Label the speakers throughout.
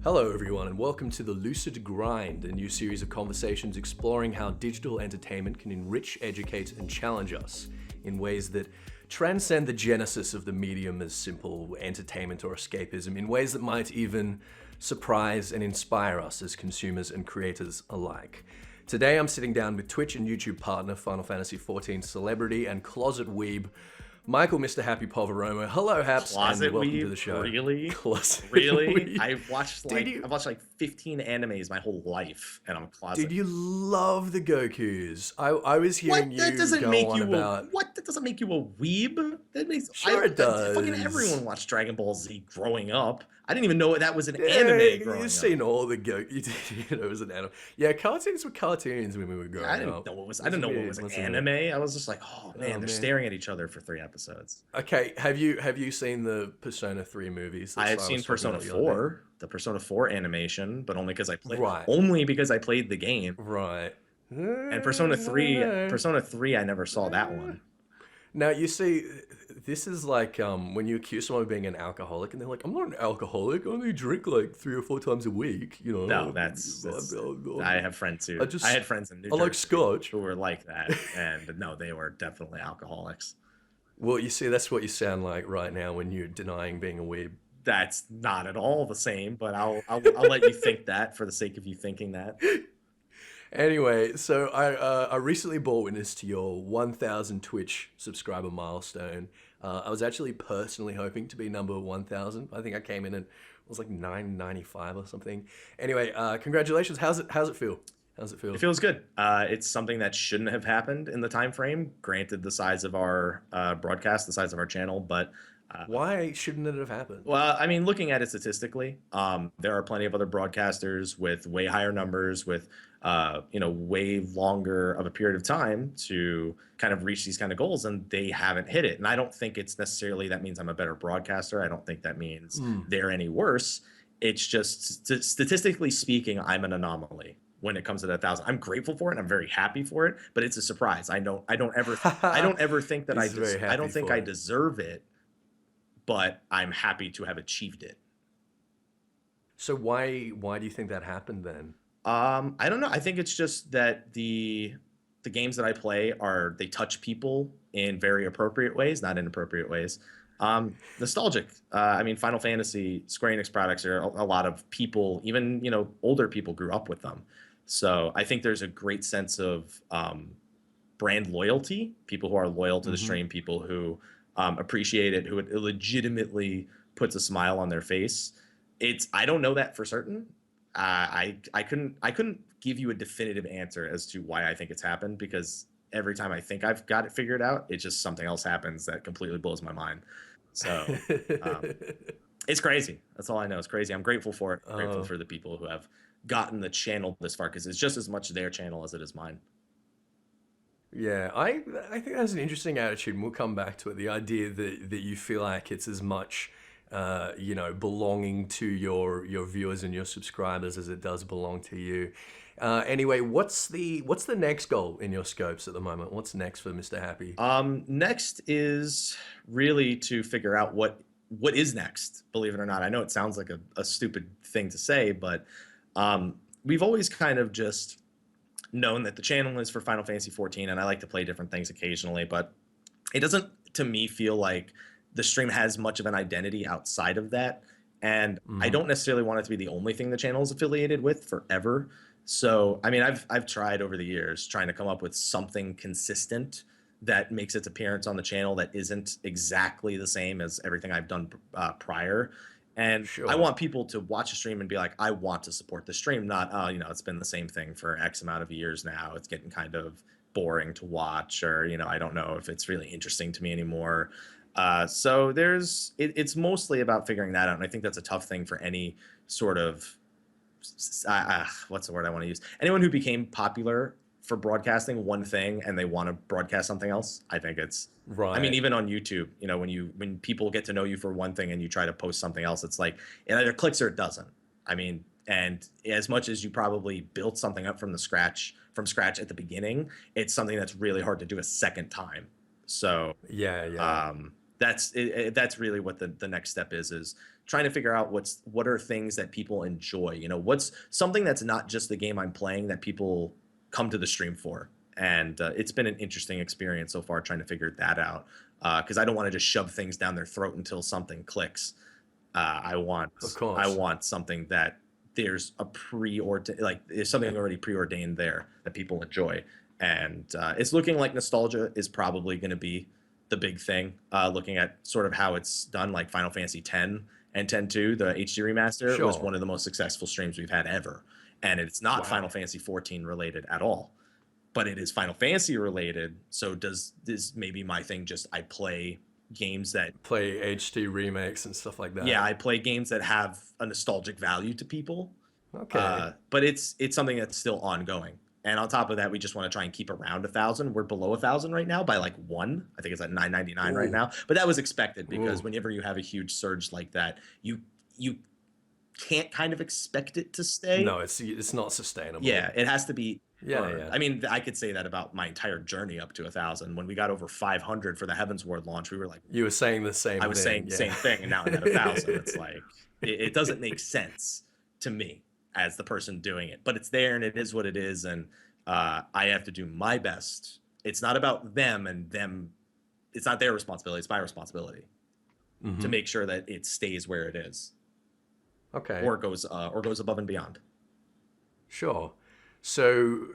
Speaker 1: Hello, everyone, and welcome to the Lucid Grind, a new series of conversations exploring how digital entertainment can enrich, educate, and challenge us in ways that transcend the genesis of the medium as simple entertainment or escapism, in ways that might even surprise and inspire us as consumers and creators alike. Today, I'm sitting down with Twitch and YouTube partner, Final Fantasy XIV celebrity and closet weeb, Michael, Mr. Happy Poveromo. Hello, Haps,
Speaker 2: Closet
Speaker 1: and welcome
Speaker 2: weeb?
Speaker 1: to the show.
Speaker 2: Really?
Speaker 1: Closet
Speaker 2: Really?
Speaker 1: weeb.
Speaker 2: I've watched like 15 animes my whole life, and I'm closet.
Speaker 1: Did you love the Gokus? I was hearing
Speaker 2: What? That
Speaker 1: you
Speaker 2: doesn't
Speaker 1: go
Speaker 2: make
Speaker 1: on
Speaker 2: you
Speaker 1: about.
Speaker 2: what? That doesn't make you a weeb. That makes
Speaker 1: It does.
Speaker 2: Fucking everyone watched Dragon Ball Z growing up. I didn't even know that was an
Speaker 1: Yeah,
Speaker 2: anime growing up.
Speaker 1: You've seen all the Goku. You know, it was an anime. Yeah, cartoons were cartoons when we were growing up.
Speaker 2: I didn't know what was anime. I was just like, oh man, they're staring at each other for 3 episodes.
Speaker 1: Okay, have you seen the Persona 3 movies?
Speaker 2: I have seen Persona 4, the Persona 4 animation, but only because I played the game.
Speaker 1: Right.
Speaker 2: And Persona 3, I never saw that one.
Speaker 1: Now, you see, this is like when you accuse someone of being an alcoholic, and they're like, I'm not an alcoholic, I only drink like 3 or 4 times a week, you know?
Speaker 2: No, that's I have friends who, I had friends in New Jersey
Speaker 1: like Scotch
Speaker 2: who were like that, and no, they were definitely alcoholics.
Speaker 1: Well, you see, that's what you sound like right now when you're denying being a weeb.
Speaker 2: That's not at all the same, but I'll let you think that for the sake of you thinking that.
Speaker 1: Anyway, so I recently bore witness to your 1,000 Twitch subscriber milestone. I was actually personally hoping to be number 1,000. I think I came in and was like 995 or something. Anyway, congratulations. How's it feel? How's it feel?
Speaker 2: It feels good. It's something that shouldn't have happened in the time frame. Granted, the size of our broadcast, the size of our channel, but.
Speaker 1: Why shouldn't it have happened?
Speaker 2: Well, I mean, looking at it statistically, there are plenty of other broadcasters with way higher numbers, with way longer of a period of time to kind of reach these kind of goals, and they haven't hit it. And I don't think it's necessarily that means I'm a better broadcaster. I don't think that means they're any worse. It's just statistically speaking, I'm an anomaly when it comes to that 1,000. I'm grateful for it. And I'm very happy for it, but it's a surprise. I don't ever think that I don't think I deserve it. But I'm happy to have achieved it.
Speaker 1: So why do you think that happened then?
Speaker 2: I don't know. I think it's just that the games that I play they touch people in very appropriate ways, not inappropriate ways. Nostalgic. I mean, Final Fantasy, Square Enix products are a lot of people, even older people grew up with them. So I think there's a great sense of brand loyalty. People who are loyal to the stream, people who appreciate it, who it legitimately puts a smile on their face. I don't know that for certain. I couldn't give you a definitive answer as to why I think it's happened, because every time I think I've got it figured out, it's just something else happens that completely blows my mind. So it's crazy. That's all I know. It's crazy. I'm grateful for it. I'm grateful for the people who have gotten the channel this far, because it's just as much their channel as it is mine.
Speaker 1: Yeah, I think that's an interesting attitude, and we'll come back to it. The idea that you feel like it's as much, belonging to your viewers and your subscribers as it does belong to you. Anyway, what's the next goal in your scopes at the moment? What's next for Mr. Happy?
Speaker 2: Next is really to figure out what is next. Believe it or not, I know it sounds like a stupid thing to say, but we've always kind of just known that the channel is for Final Fantasy XIV, and I like to play different things occasionally, but it doesn't, to me, feel like the stream has much of an identity outside of that, and I don't necessarily want it to be the only thing the channel is affiliated with forever. So, I mean, I've tried over the years trying to come up with something consistent that makes its appearance on the channel that isn't exactly the same as everything I've done prior. And I want people to watch a stream and be like, I want to support the stream, not, it's been the same thing for X amount of years now. It's getting kind of boring to watch, or, I don't know if it's really interesting to me anymore. So it's mostly about figuring that out. And I think that's a tough thing for any sort of, what's the word I want to use? Anyone who became popular for broadcasting one thing and they want to broadcast something else. I think it's right. I mean, even on YouTube, when people get to know you for one thing and you try to post something else, it's like it either clicks or it doesn't. I mean, and as much as you probably built something up from scratch at the beginning, it's something that's really hard to do a second time. So That's really what the next step is trying to figure out what are things that people enjoy. What's something that's not just the game I'm playing that people come to the stream for. And it's been an interesting experience so far trying to figure that out, because I don't want to just shove things down their throat until something clicks. I want
Speaker 1: Of
Speaker 2: I
Speaker 1: course.
Speaker 2: want something that there's a there's something already preordained there that people enjoy. And it's looking like nostalgia is probably going to be the big thing. Looking at sort of how it's done, like Final Fantasy X and 10-2, the HD remaster was
Speaker 1: Sure.
Speaker 2: one of the most successful streams we've had ever. And it's not Final
Speaker 1: Wow.
Speaker 2: Fantasy 14 related at all, but it is Final Fantasy related. So does this maybe my thing? Just I play games that,
Speaker 1: Play HD remakes and stuff like
Speaker 2: yeah,
Speaker 1: that.
Speaker 2: I play games that have a nostalgic value to people.
Speaker 1: Okay.
Speaker 2: But it's something that's still ongoing. And on top of that, we just want to try and keep around 1,000. We're below 1,000 right now by like one. I think it's at 999 right
Speaker 1: Ooh.
Speaker 2: now. But that was expected because
Speaker 1: Ooh.
Speaker 2: whenever you have a huge surge like that, you can't kind of expect it to stay.
Speaker 1: No, it's not sustainable.
Speaker 2: Yeah, it has to be
Speaker 1: Yeah,
Speaker 2: earned.
Speaker 1: yeah.
Speaker 2: I mean, I could say that about my entire journey up to 1,000. When we got over 500 for the Heavens Ward launch, we were like,
Speaker 1: You were saying the same
Speaker 2: I was
Speaker 1: thing.
Speaker 2: saying the same thing, and now I'm at 1,000. It's like it doesn't make sense to me as the person doing it, but it's there and it is what it is, and I have to do my best. It's not about them and them. It's not their responsibility. It's my responsibility to make sure that it stays where it is,
Speaker 1: Okay.
Speaker 2: or goes above and beyond.
Speaker 1: Sure. So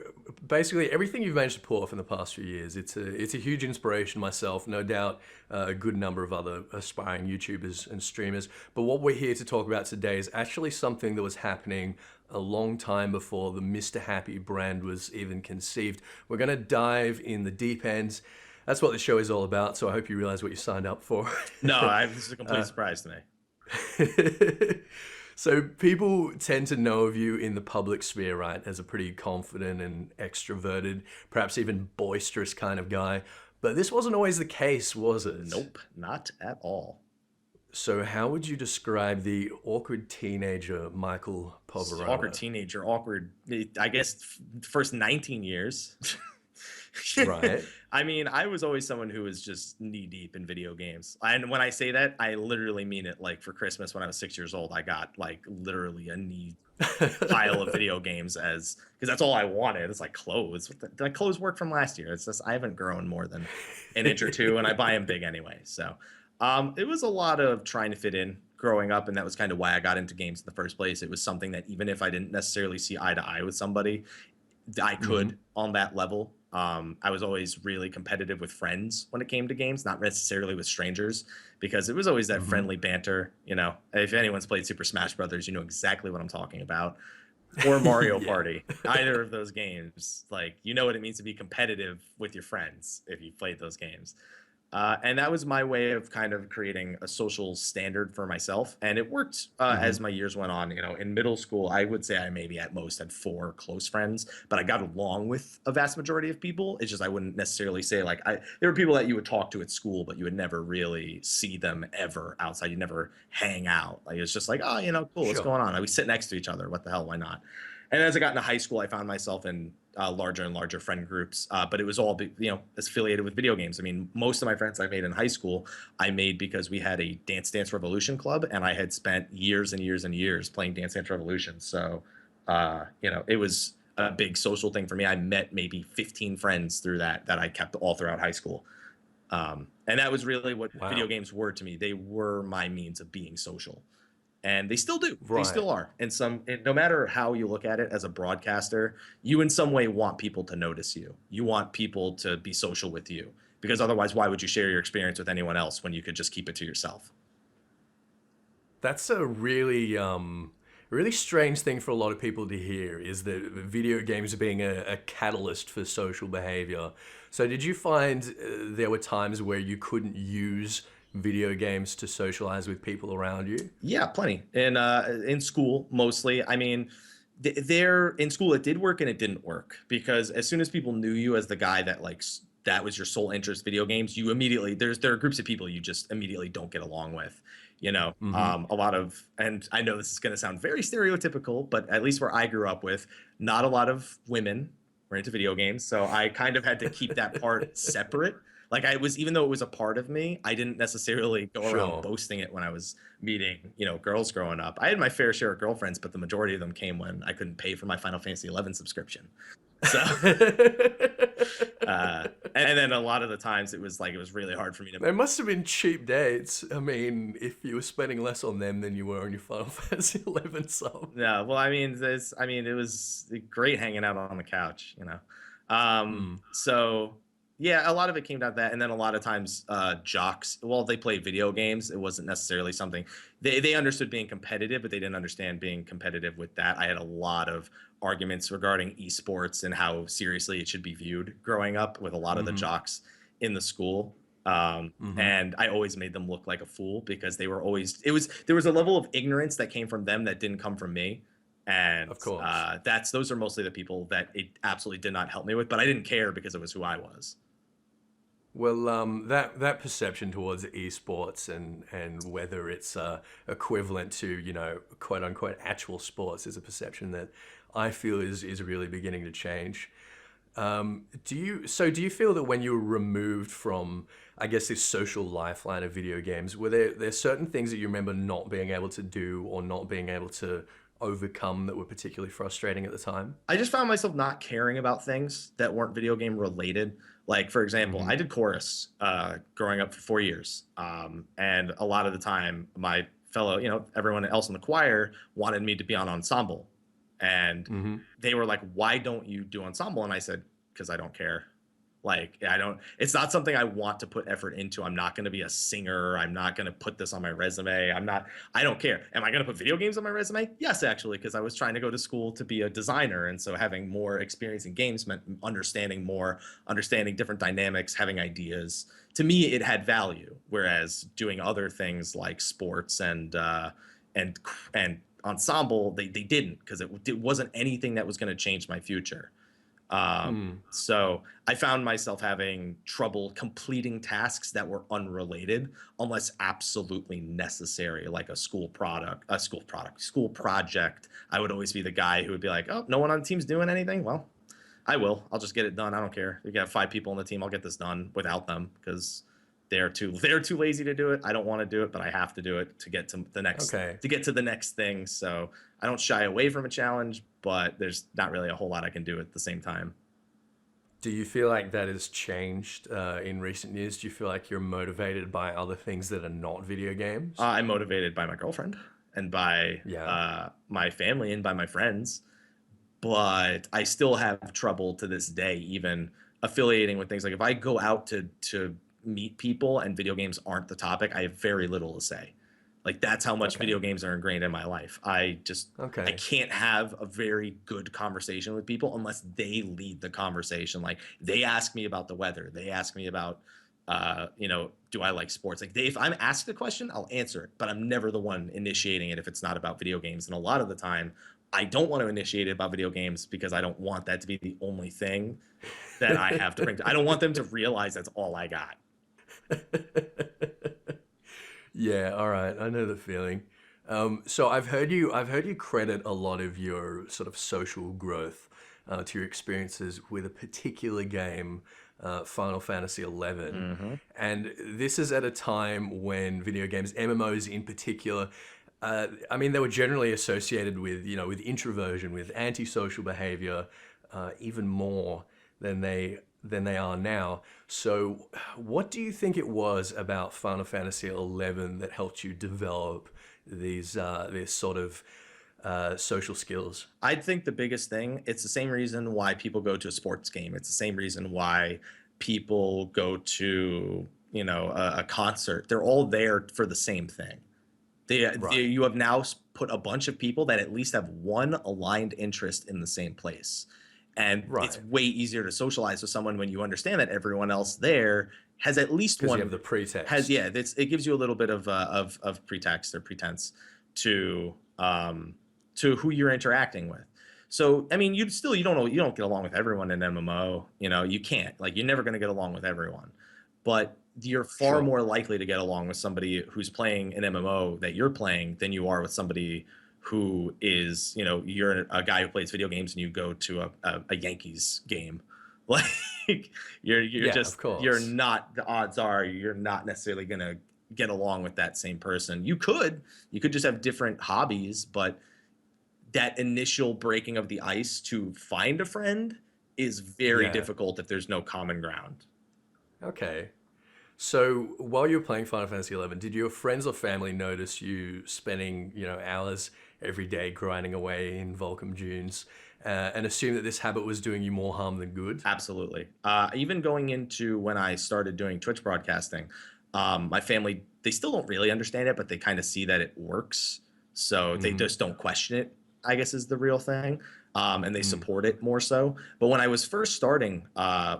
Speaker 1: basically, everything you've managed to pull off in the past few years, it's a huge inspiration myself, no doubt a good number of other aspiring YouTubers and streamers. But what we're here to talk about today is actually something that was happening a long time before the Mrhappy brand was even conceived. We're going to dive in the deep end. That's what the show is all about, so I hope you realize what you signed up for.
Speaker 2: No, this is a complete surprise to me.
Speaker 1: So people tend to know of you in the public sphere, right, as a pretty confident and extroverted, perhaps even boisterous kind of guy. But this wasn't always the case, was it?
Speaker 2: Nope, not at all.
Speaker 1: So how would you describe the awkward teenager, Michael Poveromo?
Speaker 2: Awkward teenager, awkward. I guess first 19 years.
Speaker 1: Right.
Speaker 2: I mean, I was always someone who was just knee deep in video games. And when I say that, I literally mean it. Like for Christmas when I was 6 years old, I got like literally a knee pile of video games because that's all I wanted. It's like clothes. The clothes work from last year. It's just I haven't grown more than an inch or two, and I buy them big anyway. So it was a lot of trying to fit in growing up, and that was kind of why I got into games in the first place. It was something that even if I didn't necessarily see eye to eye with somebody, I could on that level. I was always really competitive with friends when it came to games, not necessarily with strangers, because it was always that friendly banter. If anyone's played Super Smash Brothers, you know exactly what I'm talking about. Or Mario Party, either of those games, like you know what it means to be competitive with your friends if you've played those games. And that was my way of kind of creating a social standard for myself. And it worked as my years went on. In middle school, I would say I maybe at most had 4 close friends, but I got along with a vast majority of people. It's just I wouldn't necessarily say there were people that you would talk to at school, but you would never really see them ever outside. You never hang out. Like it's just like, oh, cool, what's
Speaker 1: Sure.
Speaker 2: going on? We sit next to each other. What the hell? Why not? And as I got into high school, I found myself in larger and larger friend groups, but it was all affiliated with video games. I mean, most of my friends I made in high school, I made because we had a Dance Dance Revolution club, and I had spent years and years and years playing Dance Dance Revolution. So, it was a big social thing for me. I met maybe 15 friends through that I kept all throughout high school. And that was really what video games were to me. They were my means of being social. And they still do. They still are. And no matter how you look at it as a broadcaster, you in some way want people to notice you. You want people to be social with you, because otherwise, why would you share your experience with anyone else when you could just keep it to yourself?
Speaker 1: That's a really strange thing for a lot of people to hear, is that video games are being a catalyst for social behavior. So did you find there were times where you couldn't use video games to socialize with people around you?
Speaker 2: Yeah, plenty. And in school, mostly. I mean, there in school it did work and it didn't work, because as soon as people knew you as the guy that that was your sole interest, video games, you immediately there are groups of people you just immediately don't get along with. A lot of, and I know this is going to sound very stereotypical, but at least where I grew up with, not a lot of women were into video games, so I kind of had to keep that part separate. Like I was, even though it was a part of me, I didn't necessarily go around
Speaker 1: Sure.
Speaker 2: boasting it when I was meeting, girls growing up. I had my fair share of girlfriends, but the majority of them came when I couldn't pay for my Final Fantasy 11 subscription. So, and then a lot of the times it was like, it was really hard for me to.
Speaker 1: They must have been cheap dates. I mean, if you were spending less on them than you were on your Final Fantasy 11 sub.
Speaker 2: Yeah, well, it was great hanging out on the couch. So yeah, a lot of it came down to that, and then a lot of times, jocks, well, they play video games. It wasn't necessarily something they understood being competitive, but they didn't understand being competitive with that. I had a lot of arguments regarding esports and how seriously it should be viewed growing up with a lot of the jocks in the school. And I always made them look like a fool because they were always, there was a level of ignorance that came from them that didn't come from me. And
Speaker 1: Of course.
Speaker 2: those are mostly the people that it absolutely did not help me with, but I didn't care because it was who I was.
Speaker 1: Well, that perception towards esports and whether it's equivalent to, quote unquote actual sports is a perception that I feel is really beginning to change. Do you feel that when you were removed from, I guess, this social lifeline of video games, were there certain things that you remember not being able to do or not being able to overcome that were particularly frustrating at the time?
Speaker 2: I just found myself not caring about things that weren't video game related. Like, for example, I did chorus growing up for 4 years. And a lot of the time, my fellow, everyone else in the choir wanted me to be on ensemble. And they were like, why don't you do ensemble? And I said, because I don't care. Like, it's not something I want to put effort into. I'm not going to be a singer. I'm not going to put this on my resume. I don't care. Am I going to put video games on my resume? Yes, actually, because I was trying to go to school to be a designer. And so having more experience in games meant understanding different dynamics, having ideas. To me, it had value. Whereas doing other things like sports and ensemble, they didn't, because it wasn't anything that was going to change my future. So I found myself having trouble completing tasks that were unrelated unless absolutely necessary, like a school project. I would always be the guy who would be like, oh, no one on the team's doing anything. Well, I'll just get it done. I don't care. You got 5 people on the team. I'll get this done without them because they're too lazy to do it. I don't want to do it, but I have to do it to get to the next thing. So I don't shy away from a challenge, but there's not really a whole lot I can do at the same time.
Speaker 1: Do you feel like that has changed in recent years? Do you feel like you're motivated by other things that are not video games?
Speaker 2: I'm motivated by my girlfriend and by my family and by my friends, but I still have trouble to this day, even affiliating with things. Like if I go out to meet people and video games aren't the topic, I have very little to say. Like that's how much video games are ingrained in my life. I can't have a very good conversation with people unless they lead the conversation. Like they ask me about the weather. They ask me about, do I like sports? Like if I'm asked a question, I'll answer it, but I'm never the one initiating it if it's not about video games. And a lot of the time I don't want to initiate it about video games because I don't want that to be the only thing that I have to bring. I don't want them to realize that's all I got.
Speaker 1: Yeah, all right. I know the feeling. So I've heard you credit a lot of your sort of social growth to your experiences with a particular game, Final Fantasy 11. And this is at a time when video games, MMOs in particular, I mean, they were generally associated with, with introversion, with antisocial behavior, even more than they are now. So what do you think it was about Final Fantasy 11 that helped you develop these sort of social skills?
Speaker 2: I think the biggest thing, it's the same reason why people go to a sports game. It's the same reason why people go to, a concert. They're all there for the same thing. You have now put a bunch of people that at least have one aligned interest in the same place. And it's way easier to socialize with someone when you understand that everyone else there has at least one.
Speaker 1: You have the pretext.
Speaker 2: It gives you a little bit of pretext or pretense to who you're interacting with. So I mean, you don't get along with everyone in MMO. You can't. Like you're never going to get along with everyone, but you're far more likely to get along with somebody who's playing an MMO that you're playing than you are with somebody who is, you're a guy who plays video games and you go to a Yankees game. Like you're
Speaker 1: Yeah, of
Speaker 2: just you're
Speaker 1: course.
Speaker 2: not, the odds are you're not necessarily gonna get along with that same person. You could just have different hobbies, but that initial breaking of the ice to find a friend is very
Speaker 1: Yeah.
Speaker 2: difficult if there's no common ground.
Speaker 1: Okay. So while you were playing Final Fantasy 11, did your friends or family notice you spending, hours every day grinding away in Volcom Dunes, and assume that this habit was doing you more harm than good?
Speaker 2: Absolutely. Even going into when I started doing Twitch broadcasting, my family, they still don't really understand it, but they kind of see that it works. So they
Speaker 1: Mm-hmm.
Speaker 2: just don't question it, I guess is the real thing. And they
Speaker 1: Mm.
Speaker 2: support it more so. But when I was first starting,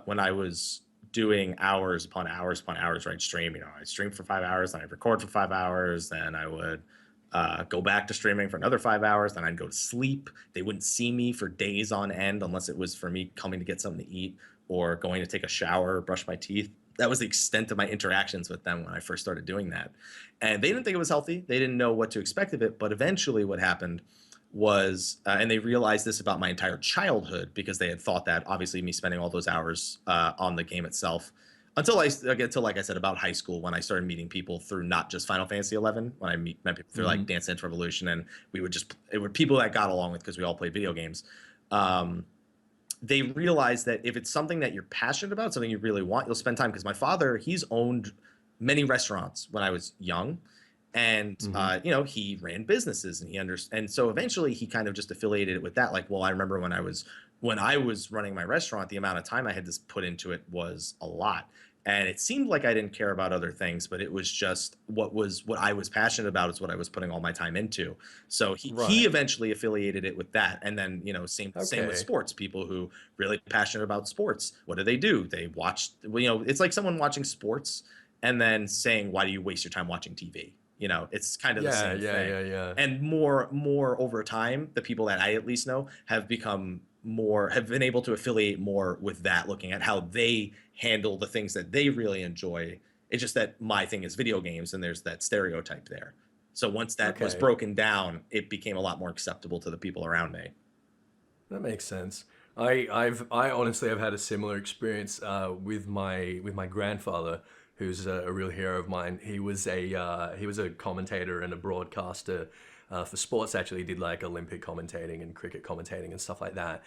Speaker 2: when I was doing hours upon hours upon hours, right, stream, I'd stream for 5 hours, then I'd record for 5 hours, then I would go back to streaming for another 5 hours. Then I'd go to sleep. They wouldn't see me for days on end unless it was for me coming to get something to eat or going to take a shower or brush my teeth. That was the extent of my interactions with them when I first started doing that. And they didn't think it was healthy. They didn't know what to expect of it. But eventually, what happened was, and they realized this about my entire childhood because they had thought that obviously me spending all those hours on the game itself until I get to, like I said, about high school when I started meeting people through not just Final Fantasy 11, when I met people through
Speaker 1: Mm-hmm.
Speaker 2: like Dance Dance Revolution, and we would just, it were people that got along with because we all played video games. Um, they realize that if it's something that you're passionate about, something you really want, you'll spend time. Because my father, he's owned many restaurants when I was young, and
Speaker 1: Mm-hmm.
Speaker 2: he ran businesses and he understood. And so eventually, he kind of just affiliated it with that. Like, well, I remember when I was running my restaurant, the amount of time I had to put into it was a lot. And it seemed like I didn't care about other things, but it was just what I was passionate about is what I was putting all my time into. So he
Speaker 1: Right.
Speaker 2: eventually affiliated it with that. And then, same with
Speaker 1: Okay.
Speaker 2: sports. People who really passionate about sports, what do? They watch, it's like someone watching sports and then saying, why do you waste your time watching TV? It's kind of the
Speaker 1: Yeah,
Speaker 2: same
Speaker 1: yeah,
Speaker 2: thing.
Speaker 1: yeah, yeah.
Speaker 2: And more over time, the people that I at least know have been able to affiliate more with that, looking at how they handle the things that they really enjoy. It's just that my thing is video games, and there's that stereotype there. So once that was
Speaker 1: Okay.
Speaker 2: broken down, it became a lot more acceptable to the people around me.
Speaker 1: That makes sense. I honestly have had a similar experience with my grandfather, who's a real hero of mine. He was a commentator and a broadcaster for sports. Actually, he did like Olympic commentating and cricket commentating and stuff like that.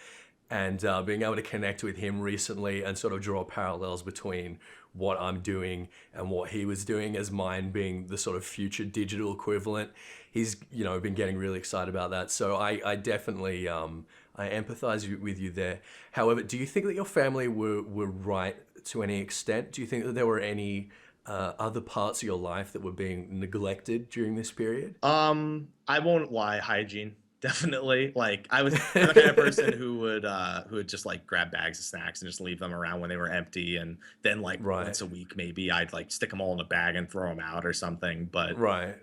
Speaker 1: And being able to connect with him recently and sort of draw parallels between what I'm doing and what he was doing, as mine being the sort of future digital equivalent. He's been getting really excited about that. So I definitely I empathize with you there. However, do you think that your family were right to any extent? Do you think that there were any other parts of your life that were being neglected during this period?
Speaker 2: I won't lie, hygiene. Definitely. Like I'm the kind of person who would just like grab bags of snacks and just leave them around when they were empty, and then like
Speaker 1: Right,
Speaker 2: once a week maybe I'd like stick them all in a bag and throw them out or something. But
Speaker 1: right.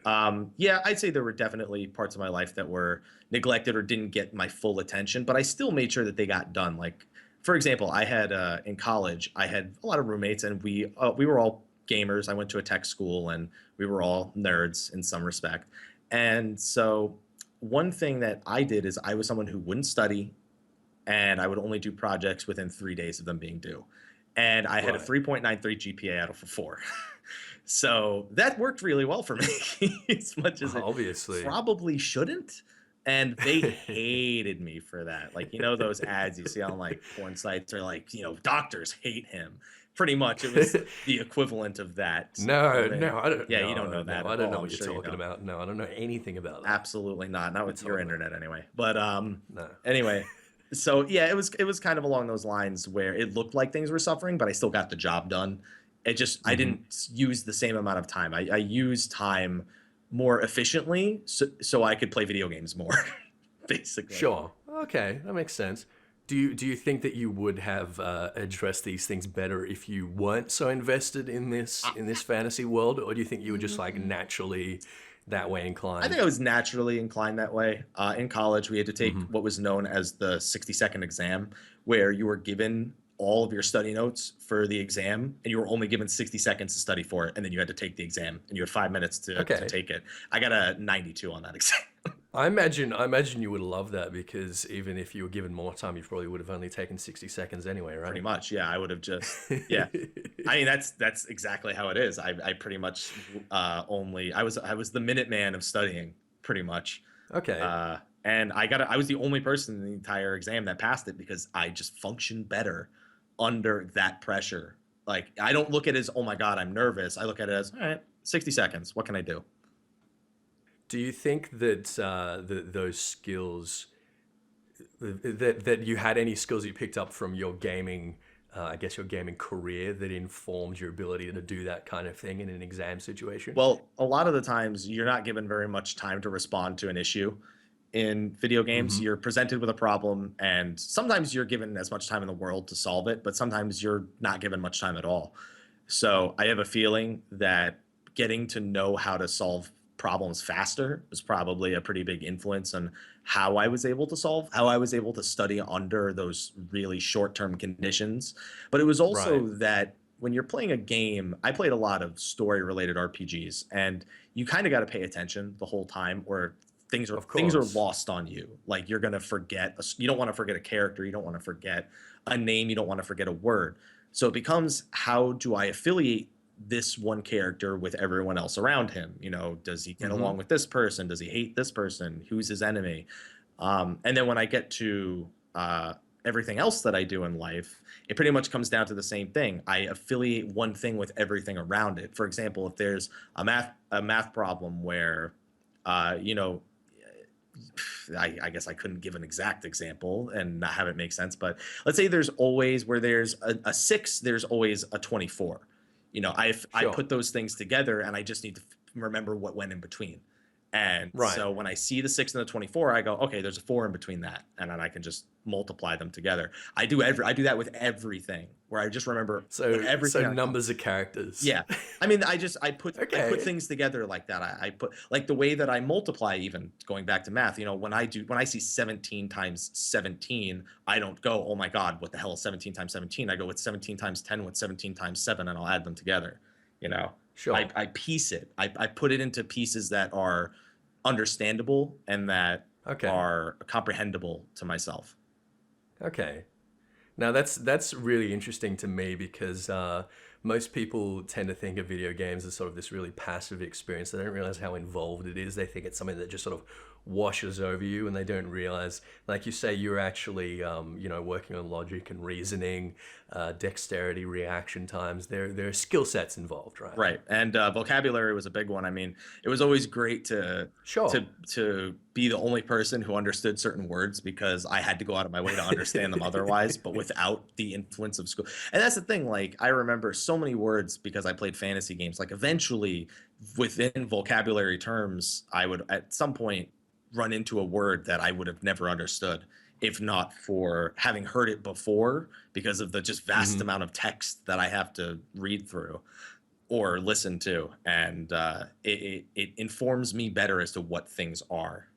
Speaker 2: yeah, I'd say there were definitely parts of my life that were neglected or didn't get my full attention, but I still made sure that they got done. Like for example, I had in college, I had a lot of roommates, and we were all gamers. I went to a tech school, and we were all nerds in some respect. And so one thing that I did is I was someone who wouldn't study, and I would only do projects within 3 days of them being due. And I had a
Speaker 1: Right.
Speaker 2: 3.93 GPA out of a 4. So that worked really well for me, as much as it
Speaker 1: Obviously.
Speaker 2: probably shouldn't. And they hated me for that. Like, those ads you see on like porn sites are like, doctors hate him. Pretty much it was the equivalent of that for
Speaker 1: No,
Speaker 2: me.
Speaker 1: no, I don't.
Speaker 2: Yeah, you don't
Speaker 1: No,
Speaker 2: know
Speaker 1: no,
Speaker 2: that
Speaker 1: I
Speaker 2: at
Speaker 1: don't
Speaker 2: all.
Speaker 1: know
Speaker 2: I'm
Speaker 1: what you're
Speaker 2: sure you
Speaker 1: talking
Speaker 2: don't.
Speaker 1: about. No, I don't know anything about that.
Speaker 2: Absolutely not. Not
Speaker 1: What
Speaker 2: with
Speaker 1: are you
Speaker 2: your
Speaker 1: talking about?
Speaker 2: internet anyway. But
Speaker 1: No.
Speaker 2: anyway, so yeah, it was kind of along those lines where it looked like things were suffering, but I still got the job done. It just I
Speaker 1: Hmm.
Speaker 2: didn't use the same amount of time. I used time more efficiently so I could play video games more, basically.
Speaker 1: Sure. Okay, that makes sense. Do you think that you would have addressed these things better if you weren't so invested in this fantasy world, or do you think you were just like
Speaker 2: Uh,
Speaker 1: naturally that way
Speaker 2: I think
Speaker 1: inclined?
Speaker 2: I was naturally inclined that way. In college, we had to take
Speaker 1: Hmm.
Speaker 2: what was known as the 60-second exam, where you were given all of your study notes for the exam, and you were only given 60 seconds to study for it, and then you had to take the exam, and you had 5 minutes to
Speaker 1: Okay.
Speaker 2: take it. I got a 92 on that exam.
Speaker 1: I imagine you would love that because even if you were given more time, you probably would have only taken 60 seconds anyway,
Speaker 2: Pretty
Speaker 1: right?
Speaker 2: much, yeah. I would have just, yeah. I mean, that's exactly how it is. I pretty much only I was the Minuteman of studying, pretty much.
Speaker 1: Okay.
Speaker 2: And I was the only person in the entire exam that passed it because I just functioned better under that pressure. Like I don't look at it as, oh my God, I'm nervous. I look at it as, all right, 60 seconds. What can I do?
Speaker 1: Do you think that those skills that you had any skills you picked up from your gaming, I guess your gaming career that informed your ability to do that kind of thing in an exam situation?
Speaker 2: Well, a lot of the times you're not given very much time to respond to an issue. In video games,
Speaker 1: Mm-hmm.
Speaker 2: you're presented with a problem, and sometimes you're given as much time in the world to solve it, but sometimes you're not given much time at all. So I have a feeling that getting to know how to solve problems faster was probably a pretty big influence on how I was able to study under those really short term conditions. But it was
Speaker 1: Right.
Speaker 2: also that when you're playing a game, I played a lot of story related RPGs, and you kind of got to pay attention the whole time, or
Speaker 1: Of
Speaker 2: things are
Speaker 1: course.
Speaker 2: lost on you. Like you're gonna forget. You don't want to forget a character. You don't want to forget a name. You don't want to forget a word. So it becomes, how do I affiliate this one character with everyone else around him? You know, does he get
Speaker 1: Mm-hmm.
Speaker 2: along with this person? Does he hate this person? Who's his enemy? And then when I get to everything else that I do in life, it pretty much comes down to the same thing. I affiliate one thing with everything around it. For example, if there's a math problem where, you know, I guess I couldn't give an exact example and not have it make sense, but let's say there's always, where there's a six, there's always a 24. You know, I
Speaker 1: Sure.
Speaker 2: put those things together and I just need to remember what went in between. And
Speaker 1: Right.
Speaker 2: so when I see the six and the 24, I go, okay, there's a four in between that. And then I can just multiply them together. I do that with everything, where I just remember what
Speaker 1: So
Speaker 2: everything I come.
Speaker 1: numbers are characters.
Speaker 2: Yeah. I mean, I put
Speaker 1: Okay.
Speaker 2: things together like that. I put, like, the way that I multiply, even going back to math, you know, when I see 17 times 17, I don't go, oh my God, what the hell is 17 times 17? I go, with 17 times 10, with 17 times 7, and I'll add them together. You know,
Speaker 1: Sure.
Speaker 2: I piece it. I put it into pieces that are understandable and that
Speaker 1: Okay.
Speaker 2: are comprehensible to myself.
Speaker 1: Okay. Now that's really interesting to me because most people tend to think of video games as sort of this really passive experience. They don't realize how involved it is. They think it's something that just sort of washes over you, and they don't realize, like you say, you're actually working on logic and reasoning, dexterity, reaction times. There are skill sets involved, right?
Speaker 2: Right. And vocabulary was a big one. I mean, it was always great
Speaker 1: Sure.
Speaker 2: to be the only person who understood certain words, because I had to go out of my way to understand them otherwise, but without the influence of school. And that's the thing, like I remember so many words because I played fantasy games. Like eventually, within vocabulary terms, I would at some point run into a word that I would have never understood if not for having heard it before, because of the just vast
Speaker 1: Hmm.
Speaker 2: amount of text that I have to read through or listen to. And it informs me better as to what things are.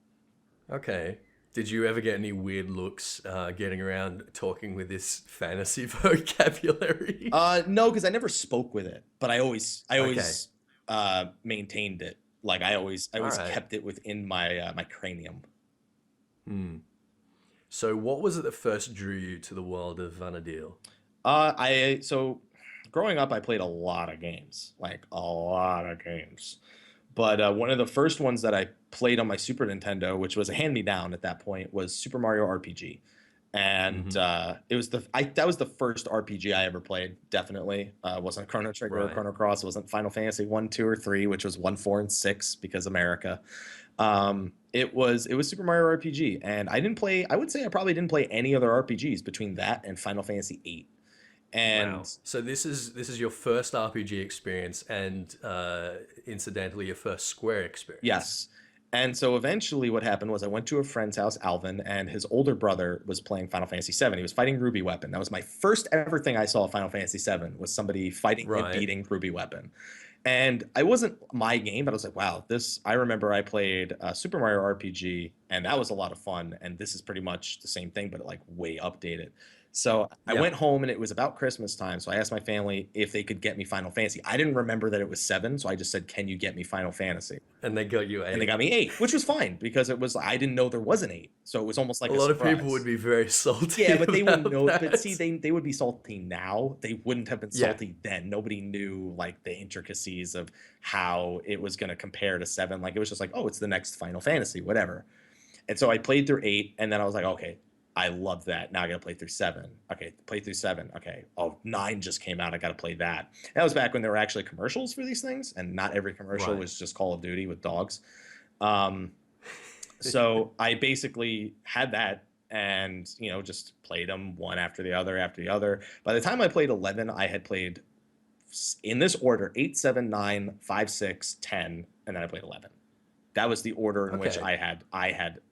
Speaker 1: Okay. Did you ever get any weird looks getting around talking with this fantasy vocabulary?
Speaker 2: No, because I never spoke with it, but I
Speaker 1: Okay.
Speaker 2: always maintained it. Like I
Speaker 1: All
Speaker 2: always
Speaker 1: right.
Speaker 2: kept it within my cranium.
Speaker 1: Hmm. So, what was it that first drew you to the world of vana'diel?
Speaker 2: I so growing up, I played a lot of games, like a lot of games. But one of the first ones that I played on my Super Nintendo, which was a hand-me-down at that point, was Super Mario RPG. And
Speaker 1: Hmm.
Speaker 2: it was that was the first RPG I ever played. Definitely, it wasn't Chrono Trigger or
Speaker 1: Right.
Speaker 2: Chrono Cross. It wasn't Final Fantasy 1, 2, or 3, which was 1, 4, and 6 because America. It was Super Mario RPG, and I didn't play. I would say I probably didn't play any other RPGs between that and Final Fantasy 8. And
Speaker 1: Wow. So this is your first RPG experience, and incidentally, your first Square experience.
Speaker 2: yes. And so eventually what happened was I went to a friend's house, Alvin, and his older brother was playing Final Fantasy 7. He was fighting Ruby Weapon. That was my first ever thing I saw of Final Fantasy 7, was somebody fighting and
Speaker 1: Right.
Speaker 2: beating Ruby Weapon. And I wasn't my game, but I was like, wow, I remember I played Super Mario RPG, and that was a lot of fun. And this is pretty much the same thing, but like way updated. So I
Speaker 1: Yeah.
Speaker 2: went home and it was about Christmas time. So I asked my family if they could get me Final Fantasy. I didn't remember that it was 7, so I just said, "Can you get me Final Fantasy?"
Speaker 1: And they got you
Speaker 2: And they
Speaker 1: 8.
Speaker 2: got me 8, which was fine because it was I didn't know there was an 8. So it was almost
Speaker 1: A
Speaker 2: like a
Speaker 1: lot of people would
Speaker 2: surprise.
Speaker 1: be very salty
Speaker 2: Yeah, but they wouldn't
Speaker 1: about
Speaker 2: know. But see,
Speaker 1: that.
Speaker 2: they would be salty now. They wouldn't have been
Speaker 1: Yeah.
Speaker 2: salty then. Nobody knew like the intricacies of how it was going to compare to 7. Like it was just like, oh, it's the next Final Fantasy, whatever. And so I played through 8, and then I was like, okay, I love that. Now I got to play through 7. Okay, play through 7. Okay, oh, 9 just came out. I got to play that. That was back when there were actually commercials for these things, and not every commercial
Speaker 1: Right.
Speaker 2: was just Call of Duty with dogs. So I basically had that and, just played them one after the other after the other. By the time I played 11, I had played in this order 8, 7, 9, 5, 6, 10, and then I played 11. That was the order in which I had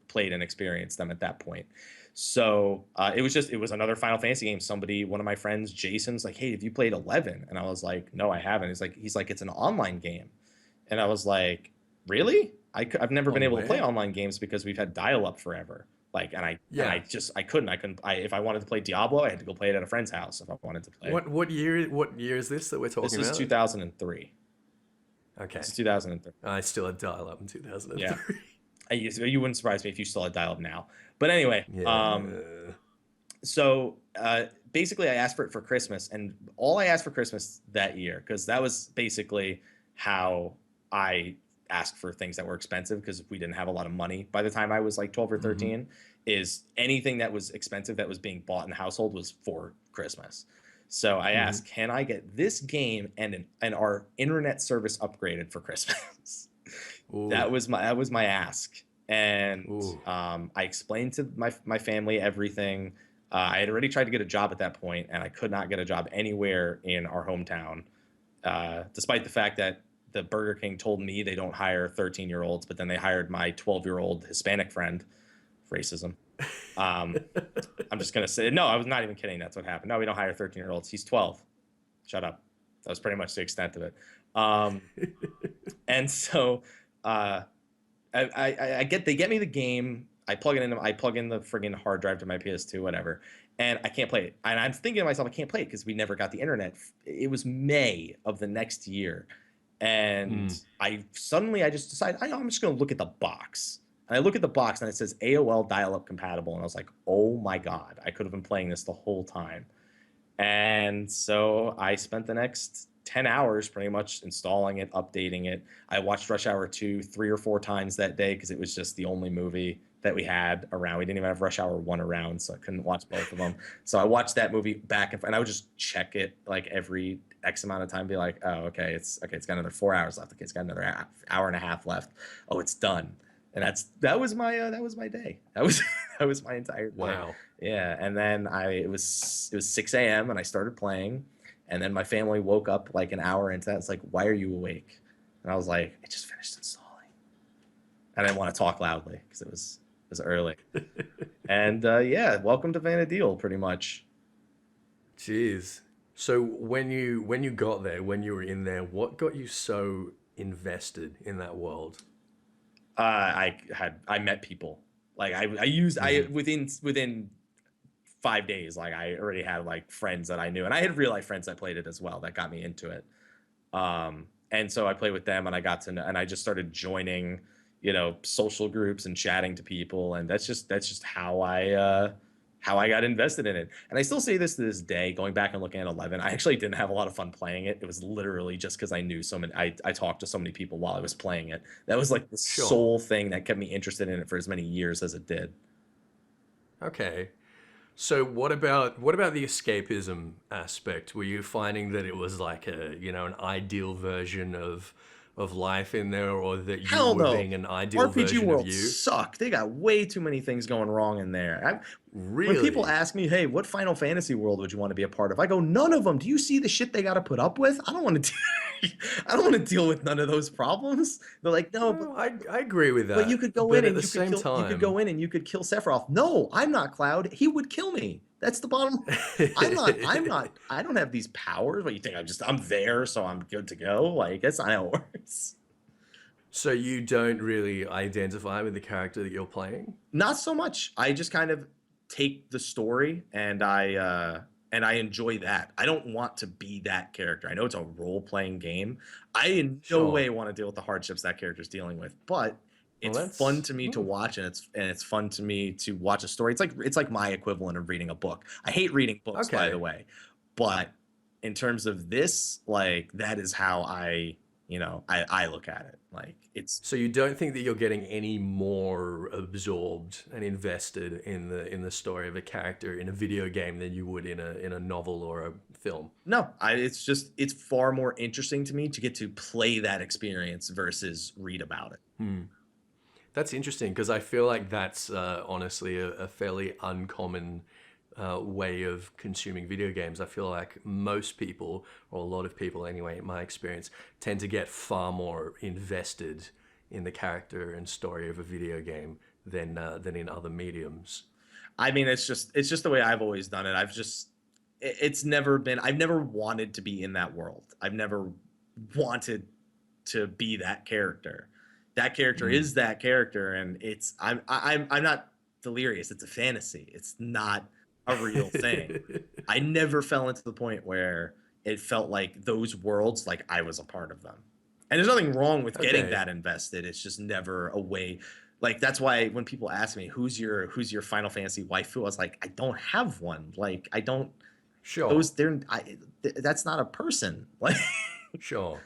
Speaker 2: played and experienced them at that point. So it was another Final Fantasy game. One of my friends, Jason's like, "Hey, have you played 11?" And I was like, "No, I haven't." He's like, "It's an online game," and I was like, "Really? I've never been able to play online games because we've had dial-up forever." Like, and I couldn't. If I wanted to play Diablo, I had to go play it at a friend's house if I wanted to play.
Speaker 1: What year is this that we're talking about?
Speaker 2: This is 2003.
Speaker 1: Okay.
Speaker 2: It's 2003.
Speaker 1: I still had dial-up in 2003.
Speaker 2: Yeah. You wouldn't surprise me if you still had dial-up now. But anyway, so basically I asked for it for Christmas, and all I asked for Christmas that year, because that was basically how I asked for things that were expensive, because we didn't have a lot of money by the time I was like 12 or 13, is anything that was expensive that was being bought in the household was for Christmas. So I asked, can I get this game and our internet service upgraded for Christmas? That was my ask. And I explained to my family everything. I had already tried to get a job at that point, and I could not get a job anywhere in our hometown, despite the fact that the Burger King told me they don't hire 13-year-olds, but then they hired my 12-year-old Hispanic friend. Racism. I'm just going to say, no, I was not even kidding. That's what happened. No, we don't hire 13-year-olds. He's 12. Shut up. That was pretty much the extent of it. And so they get me the game. I plug it in. I plug in the friggin' hard drive to my PS2, whatever, and I can't play it. And I'm thinking to myself, I can't play it because we never got the internet. It was May of the next year, and I just decided, I'm just going to look at the box. And I look at the box and it says AOL dial-up compatible, and I was like, oh my god, I could have been playing this the whole time. And so I spent the next 10 hours pretty much installing it, updating it. I watched Rush Hour 2 3 or 4 times that day because it was just the only movie that we had around. We didn't even have Rush Hour 1 around, so I couldn't watch both of them. So I watched that movie back and I would just check it like every X amount of time, be like, oh, okay, it's got another 4 hours left. Okay, it's got another hour and a half left. Oh, it's done. And that was my day. That was my entire day.
Speaker 1: Wow.
Speaker 2: Yeah, and then it was 6 a.m. and I started playing, and then my family woke up like an hour into that. It's like, why are you awake? And I was like, I just finished installing. I didn't want to talk loudly because it was early. And welcome to vana'diel, pretty much.
Speaker 1: Jeez. So when you got there, when you were in there, what got you so invested in that world?
Speaker 2: I met people. Like within 5 days, like I already had like friends that I knew, and I had real life friends that played it as well that got me into it. And so I played with them, and I got to know, and I just started joining, social groups and chatting to people, and that's just how I got invested in it. And I still say this to this day, going back and looking at 11, I actually didn't have a lot of fun playing it. It was literally just because I knew so many, I talked to so many people while I was playing it. That was like the sole thing that kept me interested in it for as many years as it did.
Speaker 1: Okay. So what about the escapism aspect? Were you finding that it was like an ideal version of life in there, or that you were being an ideal version of you?
Speaker 2: RPG worlds suck. They got way too many things going wrong in there.
Speaker 1: Really?
Speaker 2: When people ask me, hey, what Final Fantasy world would you want to be a part of? I go, none of them. Do you see the shit they got to put up with? I don't want to deal with none of those problems. They're like, no,
Speaker 1: well, I agree with that.
Speaker 2: But you could go in and
Speaker 1: you
Speaker 2: could go in and you could kill Sephiroth. No, I'm not Cloud. He would kill me. That's the bottom. I don't have these powers. What, you think I'm there, so I'm good to go? Like, that's not how it works.
Speaker 1: So you don't really identify with the character that you're playing?
Speaker 2: Not so much. I just kind of take the story and I enjoy that. I don't want to be that character. I know it's a role-playing game. I in no
Speaker 1: Sure.
Speaker 2: way want to deal with the hardships that character's dealing with, but
Speaker 1: Well,
Speaker 2: it's fun
Speaker 1: that's
Speaker 2: to me to watch, and it's fun to me to watch a story. It's like my equivalent of reading a book. I hate reading books, by the
Speaker 1: okay.
Speaker 2: way, but in terms of this, like that is how I look at it. Like it's
Speaker 1: So you don't think that you're getting any more absorbed and invested in the story of a character in a video game than you would in a novel or a film?
Speaker 2: no, it's far more interesting to me to get to play that experience versus read about it.
Speaker 1: Hmm. That's interesting because I feel like that's honestly a fairly uncommon way of consuming video games. I feel like most people, or a lot of people anyway, in my experience, tend to get far more invested in the character and story of a video game than in other mediums.
Speaker 2: I mean, it's just the way I've always done it. It's never been. I've never wanted to be in that world. I've never wanted to be that character. That character
Speaker 1: Mm.
Speaker 2: is that character, and I'm not delirious. It's a fantasy. It's not a real thing. I never fell into the point where it felt like those worlds, like I was a part of them. And there's nothing wrong with getting
Speaker 1: Okay,
Speaker 2: that invested. It's just never a way. Like that's why when people ask me who's your Final Fantasy waifu, I was like, I don't have one. Like I don't
Speaker 1: sure,
Speaker 2: those they're that's not a person. Like
Speaker 1: sure.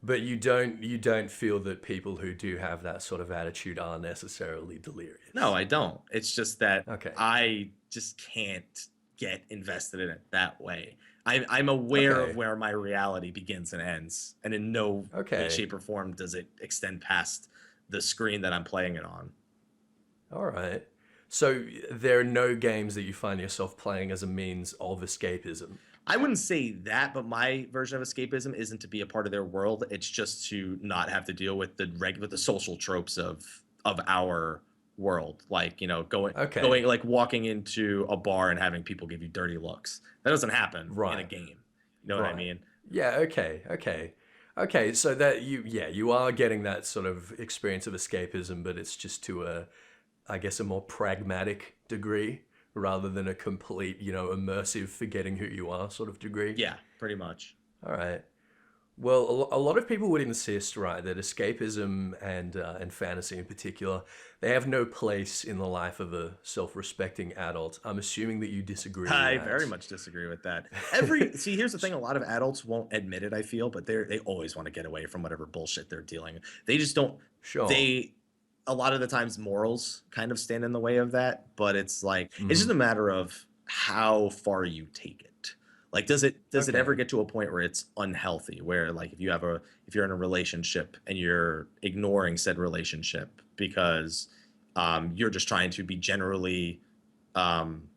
Speaker 1: But you don't feel that people who do have that sort of attitude are necessarily
Speaker 2: no,
Speaker 1: delirious.
Speaker 2: I don't. It's just that
Speaker 1: Okay.
Speaker 2: I just can't get invested in it that way. I'm aware of
Speaker 1: Okay.
Speaker 2: where my reality begins and ends, and in no way,
Speaker 1: Okay.
Speaker 2: shape, or form does it extend past the screen that I'm playing it on.
Speaker 1: All right. So there are no games that you find yourself playing as a means of escapism.
Speaker 2: I wouldn't say that, but my version of escapism isn't to be a part of their world. It's just to not have to deal with the social tropes of our world, like going
Speaker 1: Okay.
Speaker 2: like walking into a bar and having people give you dirty looks. That doesn't happen in a
Speaker 1: Right.
Speaker 2: game. You know what I
Speaker 1: Right.
Speaker 2: mean?
Speaker 1: Yeah, okay. Okay. Okay, so that you are getting that sort of experience of escapism, but it's just to a I guess a more pragmatic degree rather than a complete, immersive forgetting who you are sort of degree.
Speaker 2: Yeah, pretty much.
Speaker 1: All right. Well, a lot of people would insist, right, that escapism and fantasy in particular, they have no place in the life of a self-respecting adult. I'm assuming that you disagree with
Speaker 2: I very
Speaker 1: that.
Speaker 2: much disagree with that. See, here's the thing: a lot of adults won't admit it. I feel, but they always want to get away from whatever bullshit they're dealing. They just don't.
Speaker 1: Sure.
Speaker 2: They a lot of the times morals kind of stand in the way of that. But it's like it's
Speaker 1: Hmm.
Speaker 2: just a matter of how far you take it. Like, does it ever
Speaker 1: Okay.
Speaker 2: get to a point where it's unhealthy? Where like if you're in a relationship and you're ignoring said relationship because you're just trying to be generally um,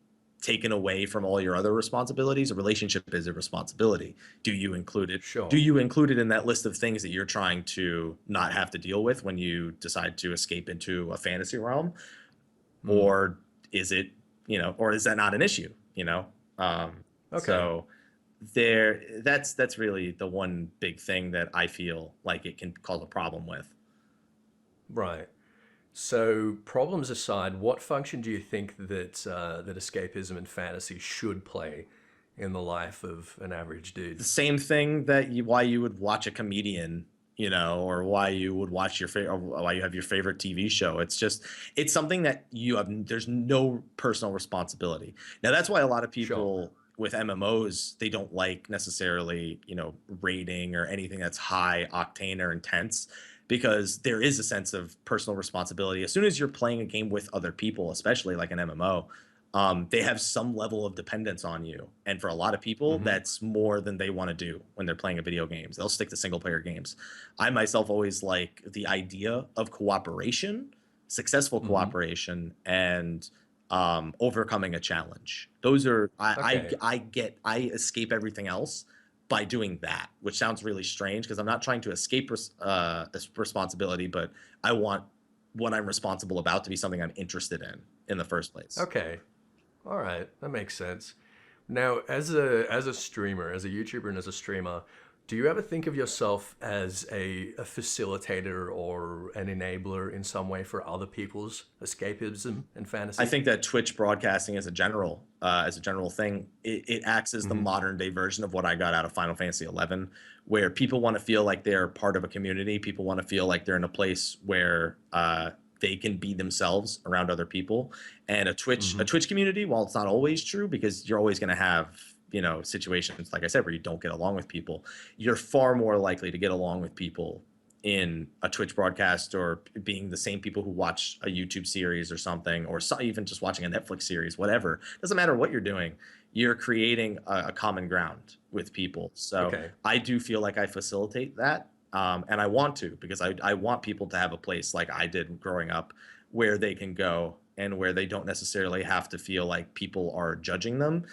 Speaker 2: taken away from all your other responsibilities. A relationship is a responsibility. Do you include it? Do
Speaker 1: Sure.
Speaker 2: you include it in that list of things that you're trying to not have to deal with when you decide to escape into a fantasy realm,
Speaker 1: Hmm.
Speaker 2: or is it, or is that not an issue?
Speaker 1: Okay.
Speaker 2: So that's really the one big thing that I feel like it can cause a problem with.
Speaker 1: Right. So, problems aside, what function do you think that escapism and fantasy should play in the life of an average dude?
Speaker 2: The same thing that why you would watch a comedian, or why you would watch your favorite, why you have your favorite TV show. It's something that there's no personal responsibility. Now that's why a lot of
Speaker 1: Sure.
Speaker 2: people with MMOs, they don't like necessarily, rating or anything that's high octane or intense, because there is a sense of personal responsibility. As soon as you're playing a game with other people, especially like an MMO, they have some level of dependence on you. And for a lot of people,
Speaker 1: Hmm.
Speaker 2: that's more than they want to do when they're playing a video games. They'll stick to single player games. I myself always like the idea of cooperation, successful
Speaker 1: Hmm.
Speaker 2: cooperation, and overcoming a challenge. Those are
Speaker 1: Okay.
Speaker 2: I escape everything else by doing that, which sounds really strange because I'm not trying to escape this responsibility, but I want what I'm responsible about to be something I'm interested in the first place.
Speaker 1: Okay. All right. That makes sense. Now, as a streamer, as a YouTuber and as a streamer, Do you ever think of yourself as a facilitator or an enabler in some way for other people's escapism and
Speaker 2: I
Speaker 1: fantasy?
Speaker 2: think that Twitch broadcasting as a general thing, it acts as the
Speaker 1: Hmm.
Speaker 2: modern day version of what I got out of Final Fantasy 11, where people want to feel like they're part of a community. People want to feel like they're in a place where they can be themselves around other people. And a
Speaker 1: Hmm.
Speaker 2: Twitch community, while it's not always true, because you're always going to have situations like I said where you don't get along with people, you're far more likely to get along with people in a Twitch broadcast or being the same people who watch a YouTube series or something, or even just watching a Netflix series, whatever. Doesn't matter what you're doing. You're creating a common ground with people. So
Speaker 1: Okay.
Speaker 2: I do feel like I facilitate that. And I want to, because I want people to have a place like I did growing up where they can go and where they don't necessarily have to feel like people are judging them.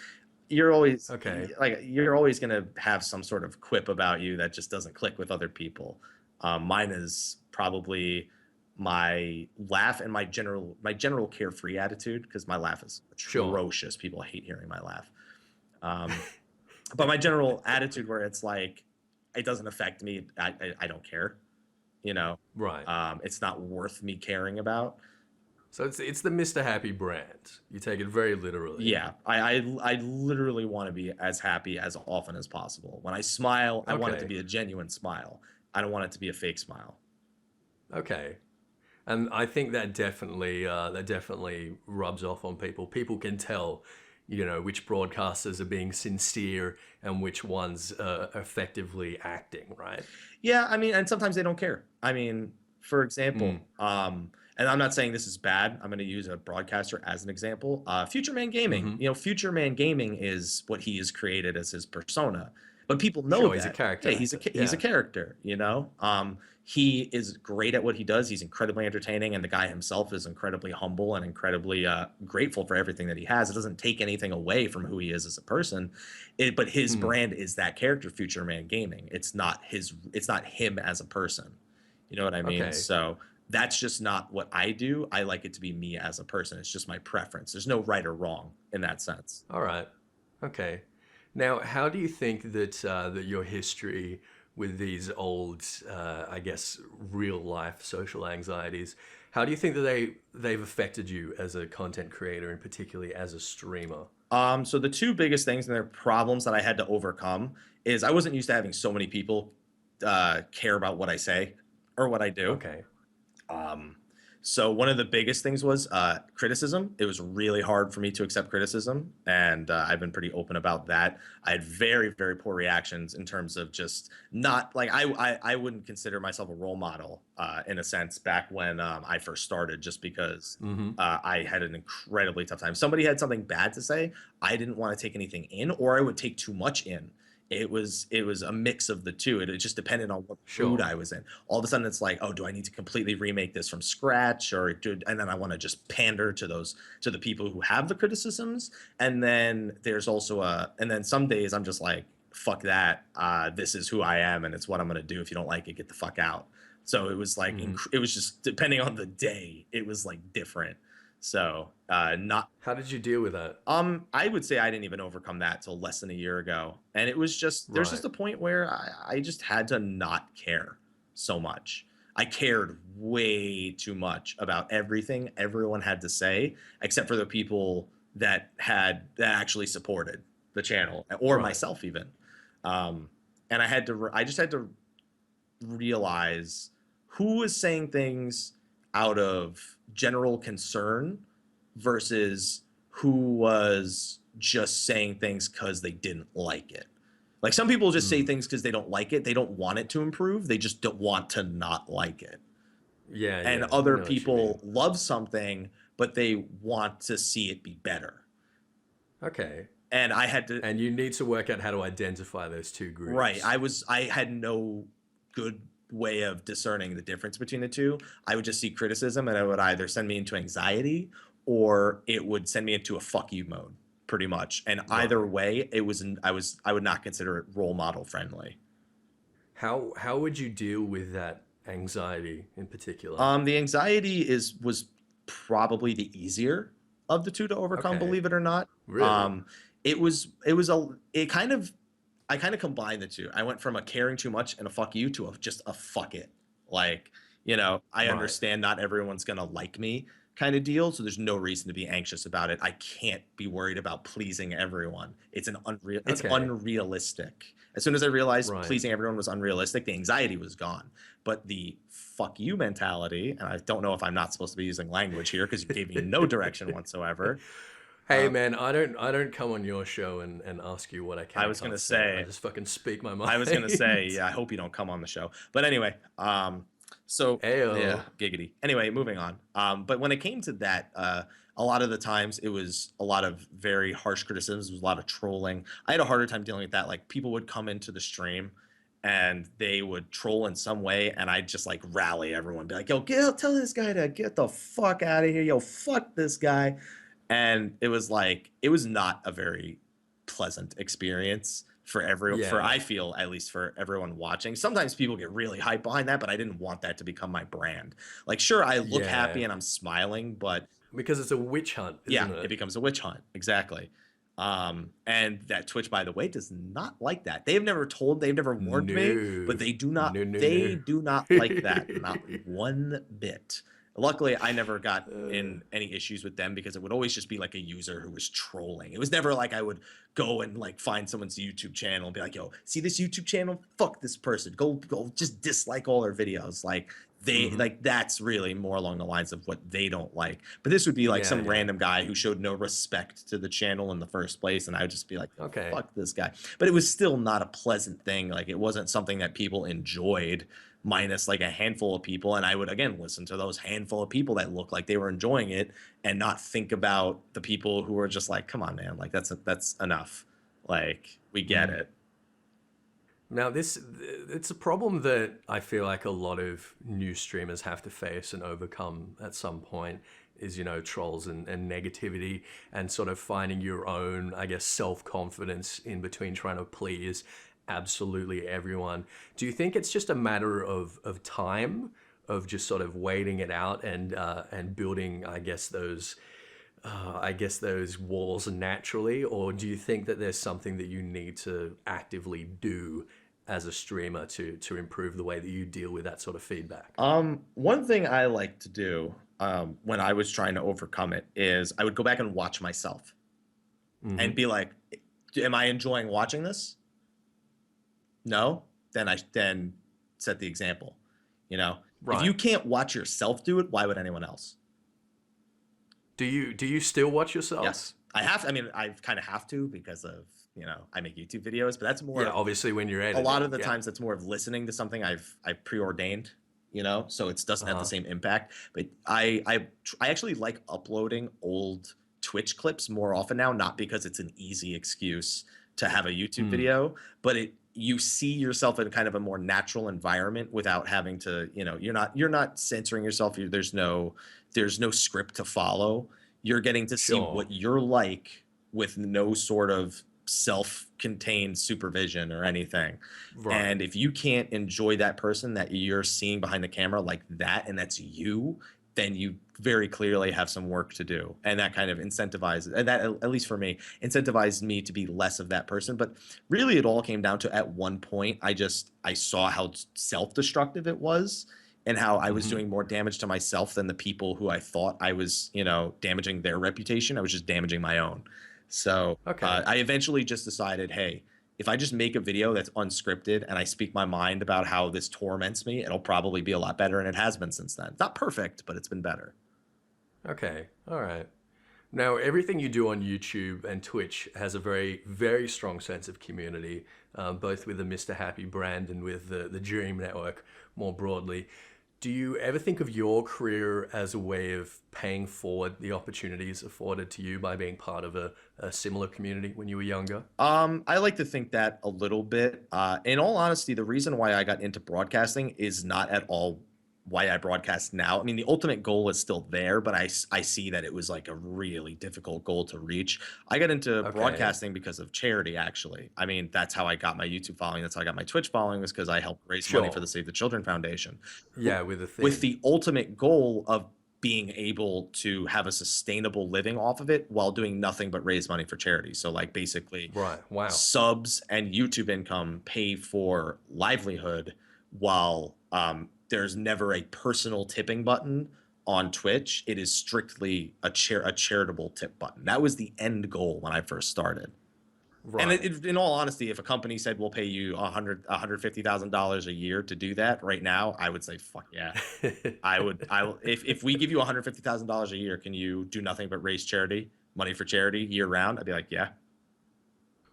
Speaker 2: You're always
Speaker 1: Okay.
Speaker 2: like you're always going to have some sort of quip about you that just doesn't click with other people. Mine is probably my laugh and my general carefree attitude, because my laugh is
Speaker 1: Sure.
Speaker 2: atrocious. People hate hearing my laugh. Um, but my general attitude, where it's like it doesn't affect me. I don't care. You know,
Speaker 1: Right.
Speaker 2: it's not worth me caring about.
Speaker 1: So it's the Mr. Happy brand. You take it very literally.
Speaker 2: Yeah, I literally want to be as happy as often as possible. When I smile, I want it to
Speaker 1: Okay.
Speaker 2: be a genuine smile. I don't want it to be a fake smile.
Speaker 1: Okay. And I think that definitely rubs off on people. People can tell, which broadcasters are being sincere and which ones are effectively acting, right?
Speaker 2: Yeah, I mean, and sometimes they don't care. I mean, for
Speaker 1: Mm.
Speaker 2: example, and I'm not saying this is bad. I'm going to use a broadcaster as an example. Future Man Gaming.
Speaker 1: Hmm.
Speaker 2: Future Man Gaming is what he has created as his persona, but people know
Speaker 1: Sure, he's a
Speaker 2: that.
Speaker 1: character
Speaker 2: Yeah,
Speaker 1: actor.
Speaker 2: he's a
Speaker 1: Yeah.
Speaker 2: character. He is great at what he does. He's incredibly entertaining, and the guy himself is incredibly humble and incredibly grateful for everything that he has. It doesn't take anything away from who he is as a person, but his
Speaker 1: Hmm.
Speaker 2: brand is that character, Future Man Gaming. It's not his. It's not him as a person. You know what I mean?
Speaker 1: Okay.
Speaker 2: So that's just not what I do. I like it to be me as a person. It's just my preference. There's no right or wrong in that sense.
Speaker 1: All right. Okay. Now, how do you think that your history with these old, I guess, real life social anxieties, how do you think that they've affected you as a content creator and particularly as a streamer?
Speaker 2: So the two biggest things and their problems that I had to overcome is I wasn't used to having so many people care about what I say or what I do.
Speaker 1: Okay.
Speaker 2: Um, so one of the biggest things was criticism. It was really hard for me to accept criticism, and I've been pretty open about that. I had very, very poor reactions in terms of just not like I wouldn't consider myself a role model in a sense back when I first started, just because
Speaker 1: Mm-hmm.
Speaker 2: I had an incredibly tough time. Somebody had something bad to say, I didn't want to take anything in, or I would take too much in. It was a mix of the two. It just depended on what mood
Speaker 1: Sure.
Speaker 2: I was in. All of a sudden, it's like, oh, do I need to completely remake this from scratch, and then I want to just pander to the people who have the criticisms. And then there's also and then some days I'm just like, fuck that. This is who I am, and it's what I'm gonna do. If you don't like it, get the fuck out. So it was like,
Speaker 1: Mm-hmm.
Speaker 2: it was just depending on the day, it was like different. So not
Speaker 1: How did you deal with that?
Speaker 2: I would say I didn't even overcome that till less than a year ago. And it was just there's
Speaker 1: Right.
Speaker 2: just a point where I just had to not care so much. I cared way too much about everything everyone had to say, except for the people that actually supported the channel, or
Speaker 1: Right.
Speaker 2: myself even. Um, and I just had to realize who was saying things out of general concern versus who was just saying things because they didn't like it. Like, some people just say
Speaker 1: Mm.
Speaker 2: things because they don't like it. They don't want it to improve. They just don't want to not like it.
Speaker 1: Yeah,
Speaker 2: And
Speaker 1: yeah. I
Speaker 2: other
Speaker 1: know what you mean.
Speaker 2: people love something, but they want to see it be better.
Speaker 1: Okay.
Speaker 2: And I had to,
Speaker 1: And you need to work out how to identify those two
Speaker 2: right.
Speaker 1: groups.
Speaker 2: I had no good way of discerning the difference between the two. I would just see criticism, and it would either send me into anxiety, or it would send me into a fuck you mode, pretty much. And either
Speaker 1: Right.
Speaker 2: way, I would not consider it role model friendly.
Speaker 1: How would you deal with that anxiety in particular?
Speaker 2: The anxiety was probably the easier of the two to overcome,
Speaker 1: Okay.
Speaker 2: believe it or not.
Speaker 1: Really?
Speaker 2: Um, it kind of I kind of combined the two. I went from a caring too much and a fuck you to a just a fuck it. Like, I
Speaker 1: Right.
Speaker 2: understand not everyone's gonna like me kind of deal, so there's no reason to be anxious about it. I can't be worried about pleasing everyone. It's
Speaker 1: Okay.
Speaker 2: unrealistic. As soon as I realized
Speaker 1: Right.
Speaker 2: pleasing everyone was unrealistic, the anxiety was gone. But the fuck you mentality, and I don't know if I'm not supposed to be using language here because you gave me no direction whatsoever.
Speaker 1: Hey
Speaker 2: Uh,
Speaker 1: man, I don't come on your show and ask you what I can
Speaker 2: I
Speaker 1: and
Speaker 2: was gonna
Speaker 1: can't say. I
Speaker 2: say,
Speaker 1: just fucking speak my
Speaker 2: I was gonna say,
Speaker 1: mind.
Speaker 2: yeah, I hope you don't come on the show. But anyway, so yeah,
Speaker 1: Ayo.
Speaker 2: giggity. Anyway, moving on. But when it came to that, a lot of the times it was a lot of very harsh criticisms, it was a lot of trolling. I had a harder time dealing with that. Like people would come into the stream and they would troll in some way, and I'd just like rally everyone, be like, yo, tell this guy to get the fuck out of here. Yo, fuck this guy. And it was like, it was not a very pleasant experience for
Speaker 1: Yeah.
Speaker 2: I feel, at least for everyone watching. Sometimes people get really hyped behind that, but I didn't want that to become my brand. Like, sure, I look happy
Speaker 1: Yeah.
Speaker 2: and I'm smiling, but
Speaker 1: Because it's a witch hunt,
Speaker 2: yeah,
Speaker 1: isn't
Speaker 2: it
Speaker 1: it?
Speaker 2: becomes a witch hunt. Exactly. And that Twitch, by the way, does not like that. They've never warned me, but
Speaker 1: No.
Speaker 2: they do not,
Speaker 1: No, no,
Speaker 2: they
Speaker 1: no.
Speaker 2: do not like that. Not one bit. Luckily, I never got
Speaker 1: Uh,
Speaker 2: in any issues with them because it would always just be like a user who was trolling. It was never like I would go and like find someone's YouTube channel and be like, yo, see this YouTube channel? Fuck this person. Go just dislike all their videos. Like they
Speaker 1: mhm.
Speaker 2: like that's really more along the lines of what they don't like. But this would be like
Speaker 1: Yeah,
Speaker 2: some
Speaker 1: yeah.
Speaker 2: random guy who showed no respect to the channel in the first place, and I would just be like,
Speaker 1: Okay.
Speaker 2: fuck this guy. But it was still not a pleasant thing. Like it wasn't something that people enjoyed, minus like a handful of people. And I would again listen to those handful of people that looked like they were enjoying it and not think about the people who were just like, come on, man, like that's enough. Like we get
Speaker 1: Mm.
Speaker 2: it.
Speaker 1: Now, it's a problem that I feel like a lot of new streamers have to face and overcome at some point is, trolls and negativity and sort of finding your own, I guess, self-confidence in between trying to please absolutely everyone. Do you think it's just a matter of time, of just sort of waiting it out and building, I guess those walls naturally, or do you think that there's something that you need to actively do as a streamer to improve the way that you deal with that sort of feedback?
Speaker 2: One thing I like to do when I was trying to overcome it is I would go back and watch myself and
Speaker 1: Mm-hmm.
Speaker 2: be like, am I enjoying watching this? No? Then set the example. You know, if
Speaker 1: Right.
Speaker 2: you can't watch yourself do it, why would anyone else?
Speaker 1: Do you still watch yourself?
Speaker 2: Yes. I have I mean, I kind of have to because of, I make YouTube videos, but that's more
Speaker 1: Yeah,
Speaker 2: of
Speaker 1: obviously when you're
Speaker 2: a lot
Speaker 1: editing.
Speaker 2: of the
Speaker 1: Yeah.
Speaker 2: times that's more of listening to something I've preordained, so it doesn't have the
Speaker 1: Uh-huh.
Speaker 2: same impact. But I actually like uploading old Twitch clips more often now, not because it's an easy excuse to have a YouTube
Speaker 1: Mm.
Speaker 2: video, but you see yourself in kind of a more natural environment without having to, you're not censoring yourself. There's no script to follow. You're getting to see
Speaker 1: Sure.
Speaker 2: what you're like with no sort of self-contained supervision or anything.
Speaker 1: Right.
Speaker 2: And if you can't enjoy that person that you're seeing behind the camera like that, and that's you, then you very clearly have some work to do. And that kind of incentivizes, and that, at least for me, incentivized me to be less of that person. But really, it all came down to at one point, I saw how self-destructive it was and how I was
Speaker 1: Mm-hmm.
Speaker 2: doing more damage to myself than the people who I thought I was, damaging their reputation. I was just damaging my own. So
Speaker 1: Okay.
Speaker 2: I eventually just decided, hey, if I just make a video that's unscripted and I speak my mind about how this torments me, it'll probably be a lot better. And it has been since then. Not perfect, but it's been better.
Speaker 1: Okay. All right. Now, everything you do on YouTube and Twitch has a very, very strong sense of community, both with the Mr. Happy brand and with the Dream Network more broadly. Do you ever think of your career as a way of paying forward the opportunities afforded to you by being part of a similar community when you were younger?
Speaker 2: I like to think that a little bit. In all honesty, the reason why I got into broadcasting is not at all why I broadcast now. I mean, the ultimate goal is still there, but I see that it was like a really difficult goal to reach. I got into
Speaker 1: Okay.
Speaker 2: broadcasting because of charity, actually. I mean, that's how I got my YouTube following. That's how I got my Twitch following, was because I helped raise money for
Speaker 1: Sure.
Speaker 2: the Save the Children Foundation
Speaker 1: Yeah, with a
Speaker 2: with
Speaker 1: theme.
Speaker 2: the ultimate goal of being able to have a sustainable living off of it while doing nothing but raise money for charity. So like basically
Speaker 1: Right. Wow.
Speaker 2: subs and YouTube income pay for livelihood while there's never a personal tipping button on Twitch. It is strictly a charitable tip button. That was the end goal when I first started.
Speaker 1: Right.
Speaker 2: And in all honesty, if a company said we'll pay you $150,000 a year to do that right now, I would say fuck yeah. I will. If we give you $150,000 a year, can you do nothing but raise money for charity year round? I'd be like, yeah.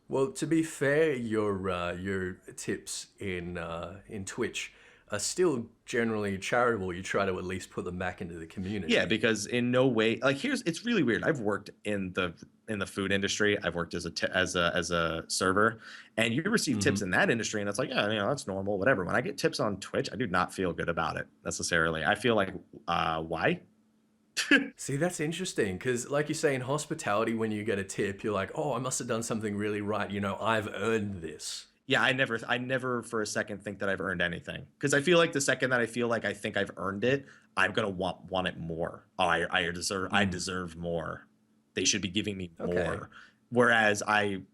Speaker 1: Well, to be fair, your tips in Twitch are still generally charitable. You try to at least put them back into the community.
Speaker 2: Yeah, because in no way, like it's really weird. I've worked in the food industry. I've worked as a server, and you receive tips in that industry, and it's like, yeah, that's normal, whatever. When I get tips on Twitch, I do not feel good about it necessarily. I feel like, why?
Speaker 1: See, that's interesting because, like you say, in hospitality, when you get a tip, you're like, oh, I must have done something really right. I've earned this.
Speaker 2: Yeah, I never for a second think that I've earned anything, because I feel like the second that I think I've earned it, I'm gonna want it more. Oh, I deserve more. They should be giving me more.
Speaker 1: Okay.
Speaker 2: Whereas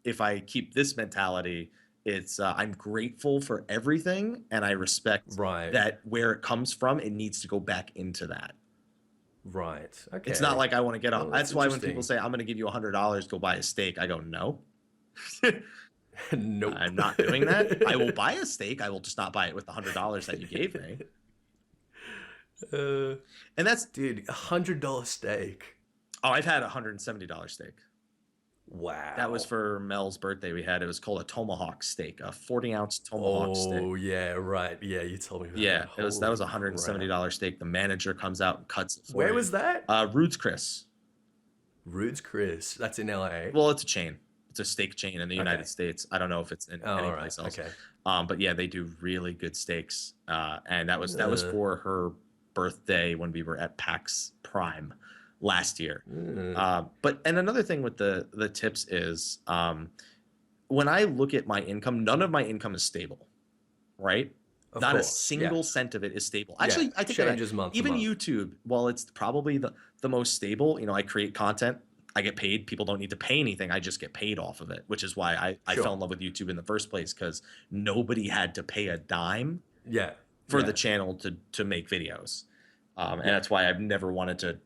Speaker 2: if I keep this mentality, it's I'm grateful for everything, and I respect that where it comes from. It needs to go back into that.
Speaker 1: Right. Okay.
Speaker 2: It's not like I want to get off.
Speaker 1: Well,
Speaker 2: that's why when people say I'm going to give you $100 to go buy a steak, I go no.
Speaker 1: Nope.
Speaker 2: I'm not doing that. I will buy a steak. I will just not buy it with the $100 that you gave me. And that's
Speaker 1: dude, $100 steak.
Speaker 2: Oh, I've had a $170 steak.
Speaker 1: Wow.
Speaker 2: That was for Mel's birthday. It was called a tomahawk steak, a 40-ounce tomahawk steak.
Speaker 1: Oh yeah, right. Yeah, you told me about
Speaker 2: that. That was a $170 steak. The manager comes out and cuts it for
Speaker 1: Where was that?
Speaker 2: Rude's Chris.
Speaker 1: Rude's Chris. That's in LA.
Speaker 2: Well, it's a chain. It's a steak chain in the United States. I don't know if it's in any place else.
Speaker 1: Okay.
Speaker 2: But yeah, they do really good steaks. And that was for her birthday when we were at PAX Prime last year. But another thing with the tips is when I look at my income, none of my income is stable, right? Not a single cent of it is stable. Actually, I think
Speaker 1: changes month
Speaker 2: even
Speaker 1: to month.
Speaker 2: YouTube, while it's probably the most stable, I create content, I get paid. People don't need to pay anything. I just get paid off of it, which is why I fell in love with YouTube in the first place, because nobody had to pay a dime for the channel to make videos. And that's why I've never wanted to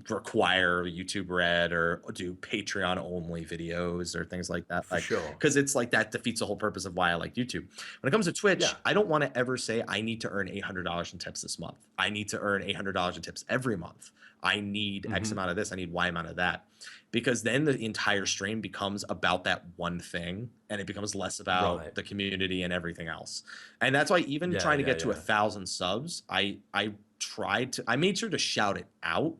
Speaker 2: require YouTube Red or do Patreon only videos or things like that. Because it's like that defeats the whole purpose of why I like YouTube. When it comes to Twitch, I don't want to ever say I need to earn $800 in tips this month. I need to earn $800 in tips every month. I need X amount of this. I need Y amount of that. Because then the entire stream becomes about that one thing, and it becomes less about the community and everything else. And that's why even trying to get to 1,000 subs, I made sure to shout it out,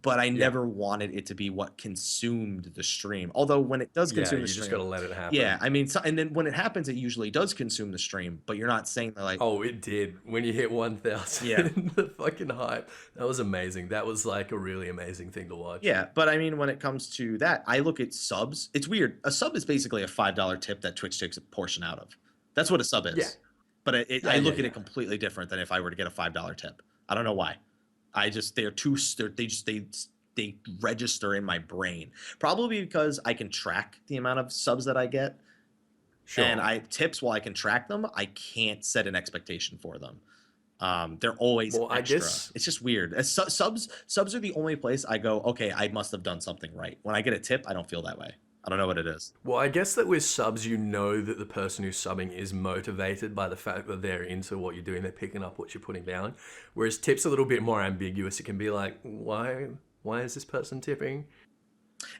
Speaker 2: but I never wanted it to be what consumed the stream. Although when it does consume the stream,
Speaker 1: you just gotta let it happen.
Speaker 2: Yeah, I mean, and then when it happens, it usually does consume the stream. But you're not saying that like,
Speaker 1: oh, it did when you hit 1,000.
Speaker 2: Yeah,
Speaker 1: the fucking hype. That was amazing. That was like a really amazing thing to watch.
Speaker 2: Yeah, but I mean, when it comes to that, I look at subs. It's weird. A sub is basically a $5 tip that Twitch takes a portion out of. That's what a sub is. Yeah. But I look at it completely different than if I were to get a $5 tip. I don't know why. They register in my brain, probably because I can track the amount of subs that I get. And tips, while I can track them, I can't set an expectation for them. They're always extra. I guess it's just weird. Subs are the only place I go, okay, I must have done something right. When I get a tip, I don't feel that way. I don't know what it is.
Speaker 1: Well, I guess that with subs, that the person who's subbing is motivated by the fact that they're into what you're doing. They're picking up what you're putting down. Whereas tips are a little bit more ambiguous. It can be like, why is this person tipping?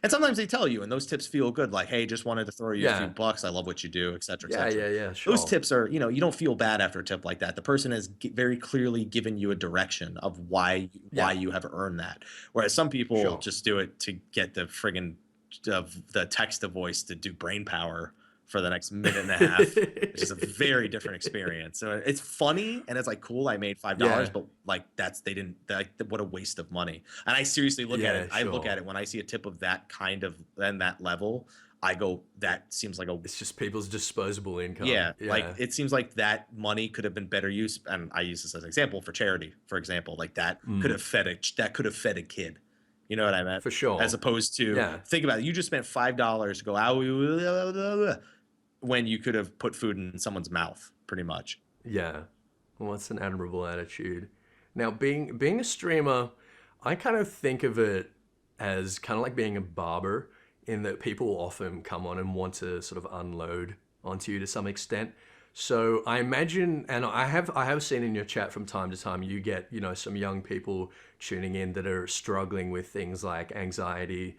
Speaker 2: And sometimes they tell you, and those tips feel good. Like, hey, just wanted to throw you a few bucks. I love what you do, et cetera, et cetera.
Speaker 1: Yeah, sure.
Speaker 2: Those tips are, you don't feel bad after a tip like that. The person has very clearly given you a direction of why you have earned that. Whereas some people just do it to get the friggin' the text to voice to do brain power for the next minute and a half, which is a very different experience. So it's funny and it's like, cool, I made $5, but like what a waste of money. And I seriously look at it. I look at it when I see a tip of that kind of that level. I go, that seems like a
Speaker 1: It's just people's disposable income.
Speaker 2: yeah, like
Speaker 1: Yeah.
Speaker 2: it seems like that money could have been better used. And I use this as an example for charity, for example, like that could
Speaker 1: Mm,
Speaker 2: have fed a kid. You know what I meant?
Speaker 1: for
Speaker 2: As
Speaker 1: sure.
Speaker 2: opposed to
Speaker 1: Yeah.
Speaker 2: think about it, you just spent $5 to go out when you could have put food in someone's mouth, pretty much.
Speaker 1: Yeah. Well, that's an admirable attitude. Now, being a streamer, I kind of think of it as kind of like being a barber, in that people often come on and want to sort of unload onto you to some extent. So I imagine, and I have seen in your chat from time to time, you get, some young people tuning in that are struggling with things like anxiety,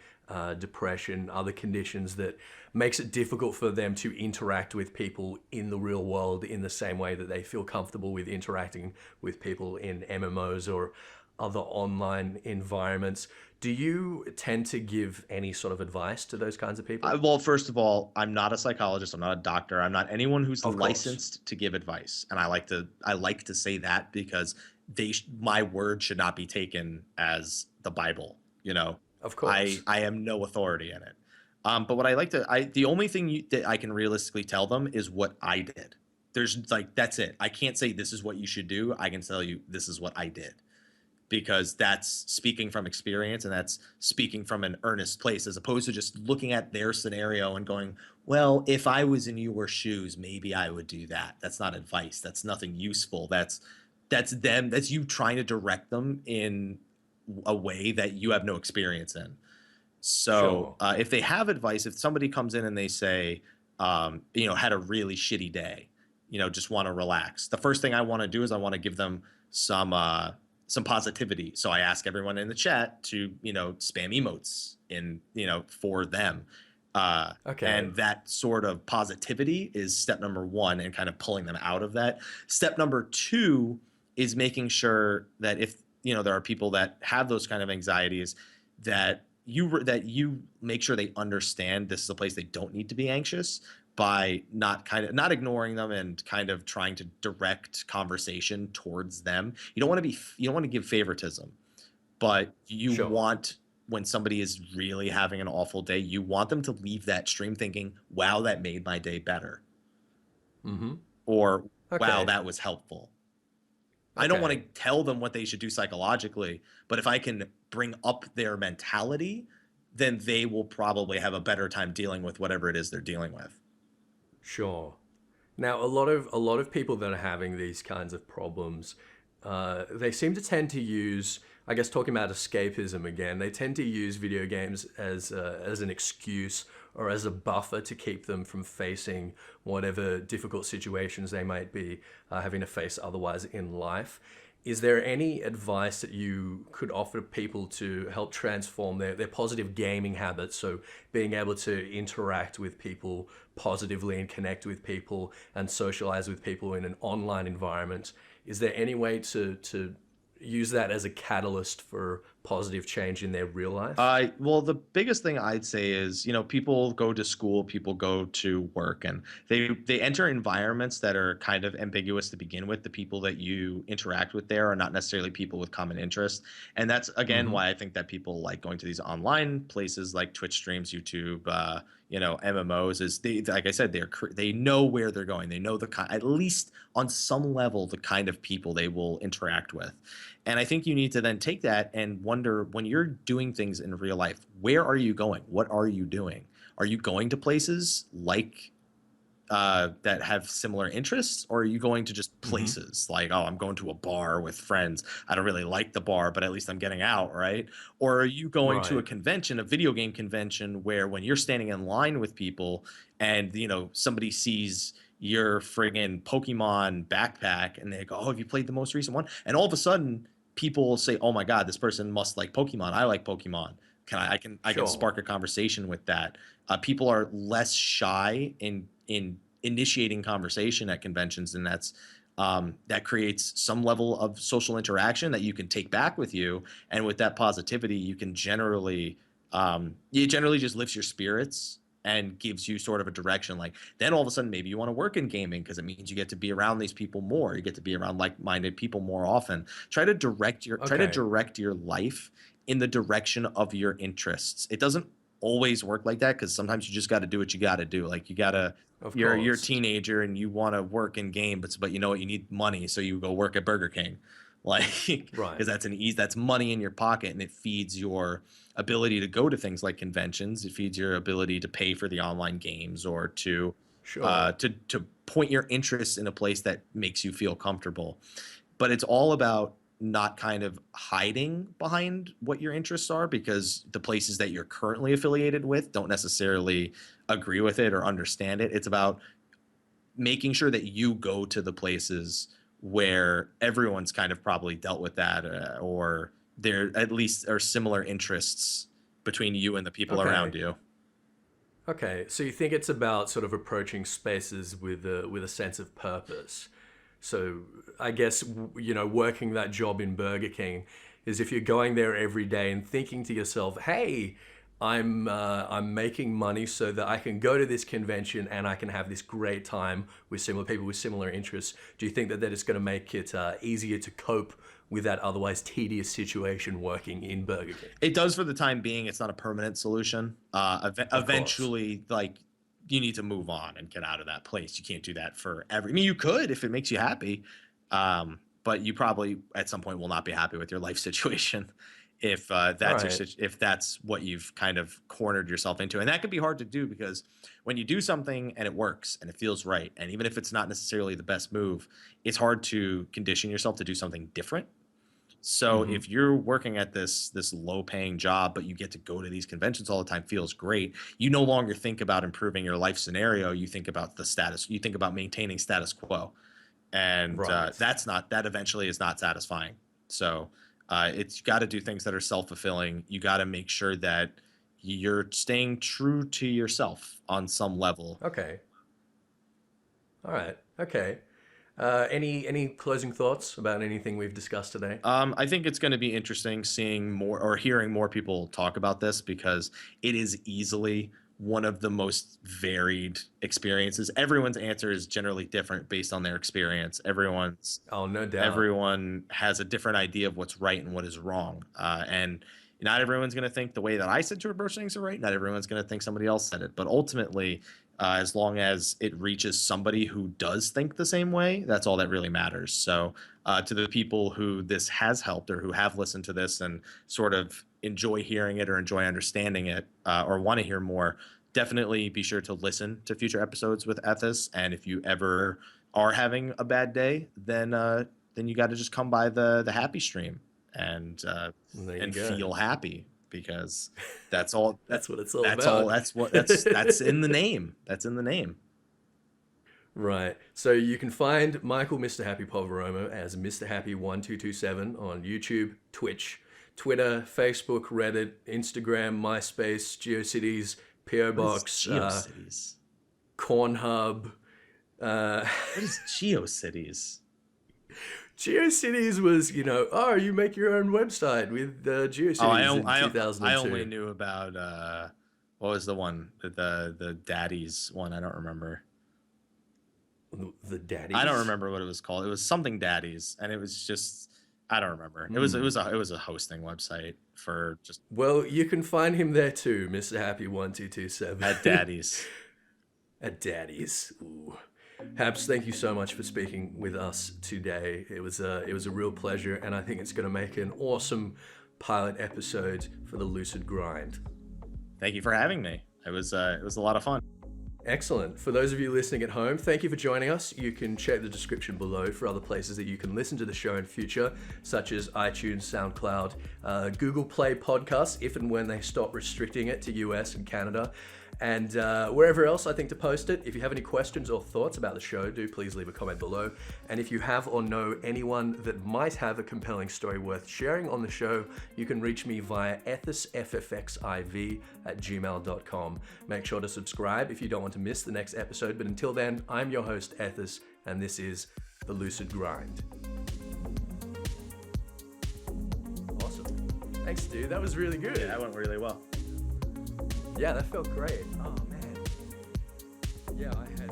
Speaker 1: depression, other conditions that makes it difficult for them to interact with people in the real world in the same way that they feel comfortable with interacting with people in MMOs or other online environments. Do you tend to give any sort of advice to those kinds of people?
Speaker 2: Well, first of all, I'm not a psychologist. I'm not a doctor. I'm not anyone who's
Speaker 1: Of course.
Speaker 2: licensed to give advice. And I like to say that because my word should not be taken as the Bible. You know,
Speaker 1: Of
Speaker 2: I
Speaker 1: course.
Speaker 2: I am no authority in it. But what I like to I the only thing that I can realistically tell them is what I did. There's like that's it. I can't say this is what you should do. I can tell you this is what I did, because that's speaking from experience and that's speaking from an earnest place, as opposed to just looking at their scenario and going, well, if I was in your shoes, maybe I would do that. That's not advice. That's nothing useful. That's you trying to direct them in a way that you have no experience in. So
Speaker 1: Sure.
Speaker 2: if they have advice, if somebody comes in and they say, had a really shitty day, just want to relax, the first thing I want to do is I want to give them some positivity. So I ask everyone in the chat to, spam emotes for them.
Speaker 1: Okay.
Speaker 2: And that sort of positivity is step number one, and kind of pulling them out of that. Step number two is making sure that if, there are people that have those kind of anxieties, that you make sure they understand this is a place they don't need to be anxious, by not ignoring them and kind of trying to direct conversation towards them. You don't want to give favoritism, but you
Speaker 1: Sure.
Speaker 2: want, when somebody is really having an awful day, you want them to leave that stream thinking, wow, that made my day better,
Speaker 1: Mm-hmm.
Speaker 2: or wow,
Speaker 1: Okay.
Speaker 2: that was helpful. I don't want to
Speaker 1: Okay.
Speaker 2: tell them what they should do psychologically, but if I can bring up their mentality, then they will probably have a better time dealing with whatever it is they're dealing with.
Speaker 1: Sure. Now, a lot of people that are having these kinds of problems, they seem to tend to use, I guess, talking about escapism again, they tend to use video games as an excuse or as a buffer to keep them from facing whatever difficult situations they might be having to face otherwise in life. Is there any advice that you could offer people to help transform their positive gaming habits? So being able to interact with people positively and connect with people and socialize with people in an online environment. Is there any way to use that as a catalyst for positive change in their real life?
Speaker 2: Well, the biggest thing I'd say is, people go to school, people go to work, and they enter environments that are kind of ambiguous to begin with. The people that you interact with there are not necessarily people with common interests, and that's again
Speaker 1: Mm-hmm.
Speaker 2: why I think that people like going to these online places like Twitch streams, YouTube, MMOs. Is they, like I said, they know where they're going. They know at least on some level, the kind of people they will interact with. And I think you need to then take that and wonder, when you're doing things in real life, where are you going? What are you doing? Are you going to places like that have similar interests, or are you going to just
Speaker 1: Mm-hmm.
Speaker 2: places like, oh, I'm going to a bar with friends. I don't really like the bar, but at least I'm getting out, right? Or are you going to a
Speaker 1: Right.
Speaker 2: convention, a video game convention, where when you're standing in line with people and somebody sees your friggin' Pokemon backpack and they go, oh, have you played the most recent one? And all of a sudden, people will say, oh my God, this person must like Pokemon. I like Pokemon. I can
Speaker 1: Sure.
Speaker 2: spark a conversation with that. People are less shy in initiating conversation at conventions, and that creates some level of social interaction that you can take back with you. And with that positivity, you can generally it generally just lifts your spirits and gives you sort of a direction. Like, then all of a sudden, maybe you want to work in gaming because it means you get to be around these people more. You get to be around like-minded people more often. Try to
Speaker 1: Okay.
Speaker 2: direct your life in the direction of your interests. It doesn't always work like that, because sometimes you just got to do what you got to do. Like
Speaker 1: Of
Speaker 2: you're a
Speaker 1: course.
Speaker 2: teenager and you want to work in game, but you know what, you need money, so you go work at Burger King, like
Speaker 1: Right.
Speaker 2: because that's money in your pocket, and it feeds your ability to go to things like conventions. It feeds your ability to pay for the online games, or
Speaker 1: Sure.
Speaker 2: to point your interests in a place that makes you feel comfortable. But it's all about not kind of hiding behind what your interests are, because the places that you're currently affiliated with don't necessarily agree with it or understand it. It's about making sure that you go to the places where everyone's kind of probably dealt with that, or there at least are similar interests between you and the people around
Speaker 1: Okay.
Speaker 2: you.
Speaker 1: Okay. So you think it's about sort of approaching spaces with a sense of purpose. So I guess working that job in Burger King is if you're going there every day and thinking to yourself, "Hey, I'm making money so that I can go to this convention and I can have this great time with similar people with similar interests." Do you think that is going to make it easier to cope with that otherwise tedious situation working in Burger King?
Speaker 2: It does for the time being. It's not a permanent solution.
Speaker 1: Of course.
Speaker 2: Eventually, like, you need to move on and get out of that place. You can't do that forever. I mean, you could if it makes you happy, but you probably at some point will not be happy with your life situation if
Speaker 1: All
Speaker 2: that's
Speaker 1: right.
Speaker 2: if that's what you've kind of cornered yourself into. And that could be hard to do, because when you do something and it works and it feels right, and even if it's not necessarily the best move, it's hard to condition yourself to do something different. So
Speaker 1: Mm-hmm.
Speaker 2: if you're working at this low paying job, but you get to go to these conventions all the time, feels great. You no longer think about improving your life scenario. You think about the status. You think about maintaining status quo, and
Speaker 1: Right.
Speaker 2: that eventually is not satisfying. So it's got to do things that are self fulfilling. You got to make sure that you're staying true to yourself on some level.
Speaker 1: Okay. All right. Okay. Any closing thoughts about anything we've discussed today?
Speaker 2: I think it's going to be interesting seeing more or hearing more people talk about this, because it is easily one of the most varied experiences. Everyone's answer is generally different based on their experience.
Speaker 1: Oh, no doubt.
Speaker 2: Everyone has a different idea of what's right and what is wrong. And not everyone's going to think the way that I said to approach things are right. Not everyone's going to think somebody else said it. But ultimately, as long as it reaches somebody who does think the same way, that's all that really matters. So, to the people who this has helped, or who have listened to this and sort of enjoy hearing it or enjoy understanding it, or want to hear more, definitely be sure to listen to future episodes with Ethys. And if you ever are having a bad day, then you got to just come by the happy stream, and
Speaker 1: There you go.
Speaker 2: feel happy, because that's all
Speaker 1: That's what it's all about.
Speaker 2: that's in the name. That's in the name.
Speaker 1: Right. So you can find Michael Mr. Happy Poveromo as Mrhappy1227 on YouTube, Twitch, Twitter, Facebook, Reddit, Instagram, MySpace, GeoCities, PO
Speaker 2: What is
Speaker 1: Box,
Speaker 2: GeoCities?
Speaker 1: Cornhub. Uh,
Speaker 2: What is GeoCities?
Speaker 1: GeoCities was, oh, you make your own website with
Speaker 2: Oh,
Speaker 1: GeoCities in
Speaker 2: I only
Speaker 1: 2002.
Speaker 2: knew about what was the one, the daddies one? I don't remember.
Speaker 1: The
Speaker 2: I don't
Speaker 1: daddies?
Speaker 2: remember what it was called. It was something daddies, and it was just, I don't remember.
Speaker 1: Hmm.
Speaker 2: It was a hosting website for just
Speaker 1: Well, you can find him there too, Mr. Happy1227.
Speaker 2: at daddies.
Speaker 1: At Daddy's. Ooh. Habs, thank you so much for speaking with us today. It was a real pleasure, and I think it's going to make an awesome pilot episode for the Lucid Grind.
Speaker 2: Thank you for having me. It was a lot of fun.
Speaker 1: Excellent. For those of you listening at home, thank you for joining us. You can check the description below for other places that you can listen to the show in future, such as iTunes, SoundCloud, Google Play Podcasts, if and when they stop restricting it to US and Canada, and wherever else I think to post it. If you have any questions or thoughts about the show, do please leave a comment below. And if you have or know anyone that might have a compelling story worth sharing on the show, you can reach me via ethysffxiv@gmail.com. Make sure to subscribe if you don't want to miss the next episode. But until then, I'm your host, Ethys, and this is The Lucid Grind. Awesome. Thanks, dude. That was really good.
Speaker 2: Yeah, that went really well.
Speaker 1: Yeah, that felt great. Oh, man. Yeah, I had.